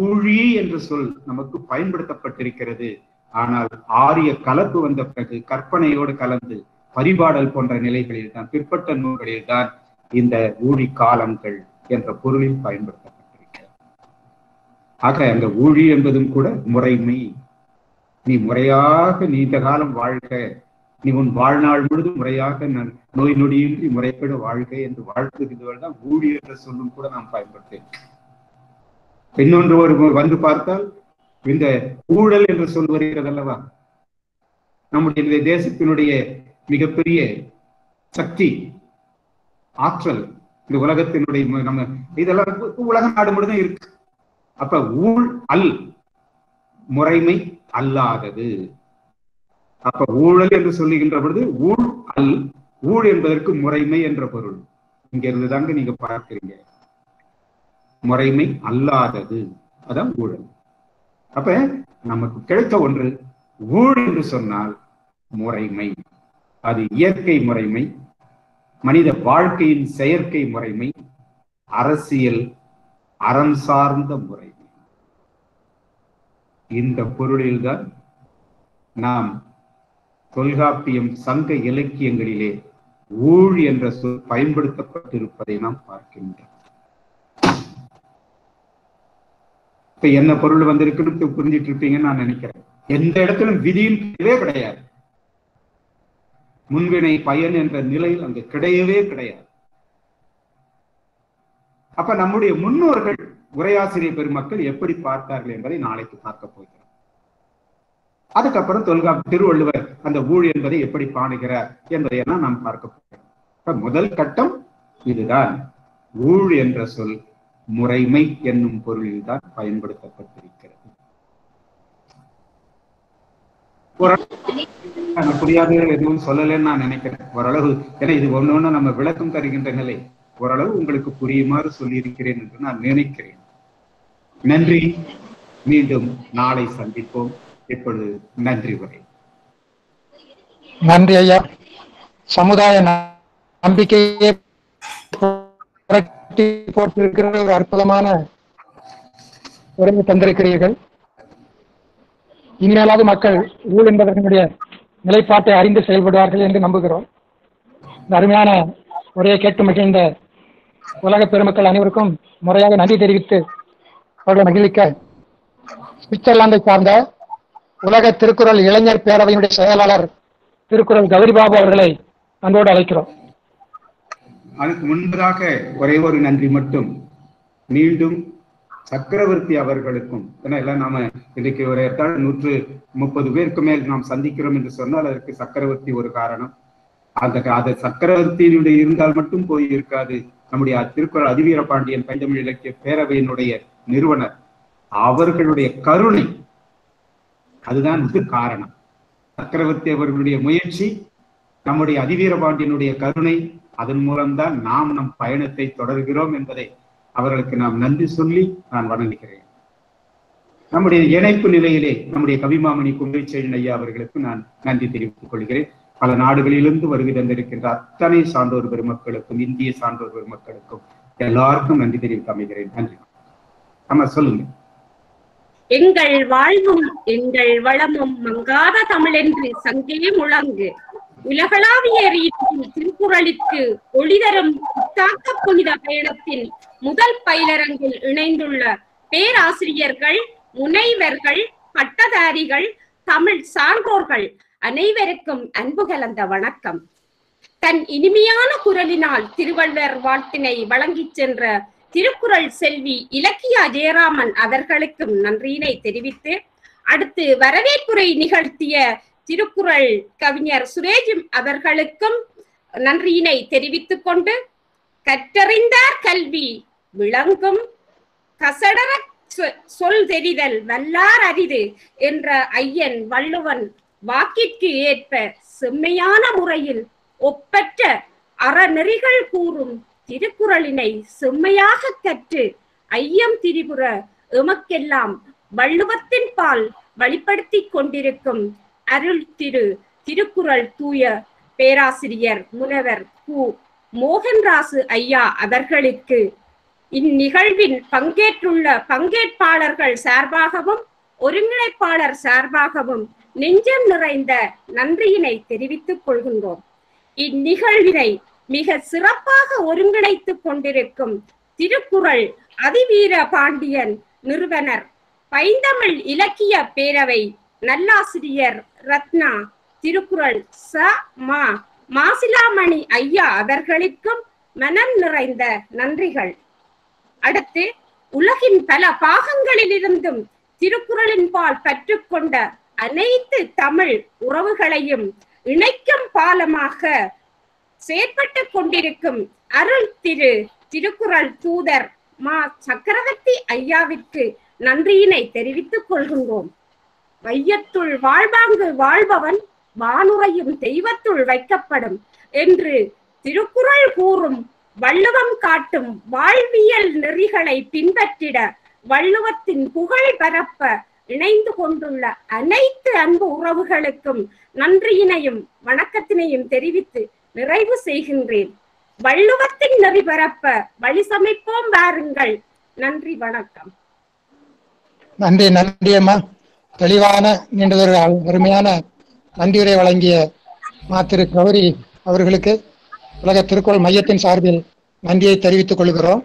ஊழி என்ற சொல் நமக்கு பயன்படுத்தப்பட்டிருக்கிறது. ஆனால் ஆரிய கலப்பு வந்த பிறகு கற்பனையோடு கலந்து பரிபாடல் போன்ற நிலைகளில் தான், பிற்பட்ட நூல்களில் தான் இந்த ஊழி காலங்கள் என்ற பொருளில் பயன்படுத்தப்பட்டிருக்கிறது. ஆக அந்த ஊழி என்பதும் கூட முறைமை. நீ முறையாக நீண்ட காலம் வாழ்க, நீ உன் வாழ்நாள் முழுதும் முறையாக நோய் நொடியின்றி முறைப்பட வாழ்க என்று வாழ்த்துகிறவர்கள் தான் ஊழி என்ற சொல்லும் கூட நாம் பயன்படுத்தேன். இன்னொன்று ஒரு வந்து பார்த்தால் இந்த ஊழல் என்று சொல் வருகிறது அல்லவா, நம்முடைய தேசத்தினுடைய மிகப்பெரிய சக்தி, ஆற்றல், இந்த உலகத்தினுடைய நம்ம இதெல்லாம் உலக நாடு முழுதும் இருக்கு. அப்ப ஊழ் அல் முறைமை அல்லாதது. அப்ப ஊழல் என்று சொல்லுகின்ற பொழுது ஊழ் அல், ஊழ் என்பதற்கு முறைமை என்ற பொருள். இங்க இருந்து தாங்க நீங்க பார்க்கிறீங்க, முறைமை அல்லாதது, அதான் ஊழல். அப்ப நமக்கு கிடைத்த ஒன்று ஊழ் என்று சொன்னால் முறைமை. அது இயற்கை முறைமை, மனித வாழ்க்கையின் செயற்கை முறைமை, அரசியல் அறம் சார்ந்த முறைமை. இந்த பொருளில்தான் நாம் தொல்காப்பியம், சங்க இலக்கியங்களிலே ஊழ் என்ற சொல் பயன்படுத்தப்பட்டிருப்பதை நாம் பார்க்கின்றோம். இப்ப என்ன பொருள் வந்திருக்குன்னு புரிஞ்சிட்டு இருப்பீங்கன்னு நான் நினைக்கிறேன். எந்த இடத்திலும் விதியின் கிடையாது, முன்வினை பயன் என்ற நிலையில் அங்கு கிடையவே கிடையாது. அப்ப நம்முடைய முன்னோர்கள், உரையாசிரியர் பெருமக்கள் எப்படி பார்த்தார்கள் என்பதை நாளைக்கு பார்க்க போகிறோம். அதுக்கப்புறம் திருவள்ளுவர் அந்த ஊழ் என்பதை எப்படி பாணுகிறார் என்பதையெல்லாம் நாம் பார்க்க போகிறோம். முதல் கட்டம் இதுதான். ஊழ் என்ற சொல் முறைமை என்னும் பொருளில் தான் பயன்படுத்தப்பட்டிருக்கிறது. புரியாது எதுவும் சொல்லலன்னு நான் நினைக்கிறேன். ஓரளவு, ஏன்னா இது ஒண்ணு நம்ம விளக்கம் தருகின்ற நிலை, ஓரளவு உங்களுக்கு புரியுமாறு சொல்லி இருக்கிறேன் என்று நான் நினைக்கிறேன். நன்றி. மீண்டும் நாளை சந்திப்போம். இப்பொழுது நன்றி உரை. நன்றி ஐயா. சமுதாய நம்பிக்கையை போட்டிருக்கிற ஒரு அற்புதமான உரையை தந்திருக்கிறீர்கள். இனிமேலாவது மக்கள் ஊழ் என்பதனுடைய நிலைப்பாட்டை அறிந்து செயல்படுவார்கள் என்று நம்புகிறோம். இந்த அருமையான உரையை கேட்டு மகிழ்ந்த உலக பெருமக்கள் அனைவருக்கும் முறையாக நன்றி தெரிவித்து அவர்களை மகிழ்விக்க சுவிட்சர்லாந்தை சார்ந்த உலக திருக்குறள் இளைஞர் பேரவையினுடைய செயலாளர் திருக்குறள் கௌரிபாபு அவர்களை அன்போடு அழைக்கிறோம். அதுக்கு முன்பதாக ஒரே ஒரு நன்றி மட்டும். மீண்டும் சக்கரவர்த்தி அவர்களுக்கும், ஏன்னா எல்லாம் நாம இன்னைக்கு ஒரு 130 பேருக்கு மேல் நாம் சந்திக்கிறோம் என்று சொன்னால் அதற்கு சக்கரவர்த்தி ஒரு காரணம். அந்த சக்கரவர்த்தியினுடைய இருந்தால் மட்டும் போய் இருக்காது. நம்முடைய திருக்குறள் அதிவீர பாண்டியன் பைந்தமிழ் இலக்கிய பேரவையினுடைய நிறுவனர் அவர்களுடைய கருணை, அதுதான் காரணம். சக்கரவர்த்தி அவர்களுடைய முயற்சி, நம்முடைய அதிவீர பாண்டியனுடைய கருணை, அதன் மூலம்தான் நாம் நம் பயணத்தை தொடர்கிறோம் என்பதை அவர்களுக்கு நாம் நன்றி சொல்லி நான் வணங்குகிறேன். நம்முடைய இணைப்பு நிலையிலே நம்முடைய கவிமாமணி குமரிச்செழியன் ஐயா அவர்களுக்கு நான் நன்றி தெரிவித்துக் கொள்கிறேன். பல நாடுகளிலிருந்து வருகை தந்திருக்கின்ற அத்தனை சான்றோர் பெருமக்களுக்கும், இந்திய சான்றோர் பெருமக்களுக்கும் எல்லாருக்கும் நன்றி தெரிவித்து அமைகிறேன். நன்றி. ஆமா, சொல்லுங்க. எங்கள் வாழ்வும் எங்கள் வளமும் மங்காத தமிழென்று சங்கே முழங்கு. உலகளாவிய ரீதியில் திருக்குறளுக்கு ஒளிதரும் புத்தாக்க புனித பயணத்தின் முதல் பயிலரங்கில் இணைந்துள்ள பேராசிரியர்கள், முனைவர்கள், பட்டதாரிகள், தமிழ் சான்றோர்கள் அனைவருக்கும் அன்பு கலந்த வணக்கம். தன் இனிமையான குரலினால் திருவள்ளுவர் வாழ்த்தினை வழங்கிச் சென்ற திருக்குறள் செல்வி இலக்கியா ஜெயராமன் அவர்களுக்கும் நன்றியினை தெரிவித்து, அடுத்து வரவேற்புரை நிகழ்த்திய திருக்குறள் கவிஞர் சுரேஜ் அவர்களுக்கும் நன்றியினை தெரிவித்துக் கொண்டு, கற்றறிந்தார் கல்வி விளங்கும் கசடர சொல் தெரிதல் வல்லார் அரிது என்ற ஐயன் வள்ளுவன் வாக்கிற்கு ஏற்ப செம்மையான முறையில் ஒப்பற்ற அறநெறிகள் கூறும் திருக்குறளினை செம்மையாக கற்று ஐயம் திரிபுர எமக்கெல்லாம் வள்ளுவத்தின் பால் வழிப்படுத்தி கொண்டிருக்கும் அருள் திருக்குறள் தூய பேராசிரியர் முனைவர் கு மோகன்ராசு ஐயா அவர்களுக்கு இந்நிகழ்வில் பங்கேற்றுள்ள பங்கேற்பாளர்கள் சார்பாகவும் ஒருங்கிணைப்பாளர் சார்பாகவும் நெஞ்சம் நிறைந்த நன்றியினை தெரிவித்துக் கொள்கின்றோம். இந்நிகழ்வினை மிக சிறப்பாக ஒருங்கிணைத்துக் கொண்டிருக்கும் திருக்குறள் அதிவீர பாண்டியன் நிறுவனர் பைந்தமிழ் இலக்கிய பேரவை நல்லாசிரியர் ரத்னா திருக்குறள் மாசிலாமணி ஐயா அவர்களுக்கும் மனம் நிறைந்த நன்றிகள். அடுத்து உலகின் பல பாகங்களிலிருந்தும் திருக்குறளின் பால் கற்றுக்கொண்ட அனைத்து தமிழ் உறவுகளையும் இணைக்கும் பாலமாக செயற்பட்டு கொண்டிருக்கும் அருள் திருக்குறள் தூதர் மா சக்கரவர்த்தி ஐயாவிற்கு நன்றியினை தெரிவித்துக் கொள்கின்றோம். வையத்துள் வாழ்வாங்கு வாழ்பவன் வானுரையும் தெய்வத்துள் வைக்கப்படும் என்று திருக்குறள் கூறும் வள்ளுவம் காட்டும் வாழ்வியல் நெறிகளை பின்பற்றிட வள்ளுவத்தின் புகழ் பரப்ப இணைந்து கொண்டுள்ள அனைத்து அன்பு உறவுகளுக்கும் நன்றியினையும் வணக்கத்தினையும் தெரிவித்து நிறைவு செய்கின்றேன். வள்ளுவத்தின் நெறி பரப்ப வழி சமைப்போம் வாருங்கள். நன்றி, வணக்கம். நன்றி நன்றி அம்மா. தெளிவான நீண்டதொரு அருமையான நன்றியுரை வழங்கிய திரு கௌரி அவர்களுக்கு உலக திருக்குறள் மையத்தின் சார்பில் நன்றியை தெரிவித்துக் கொள்கிறோம்.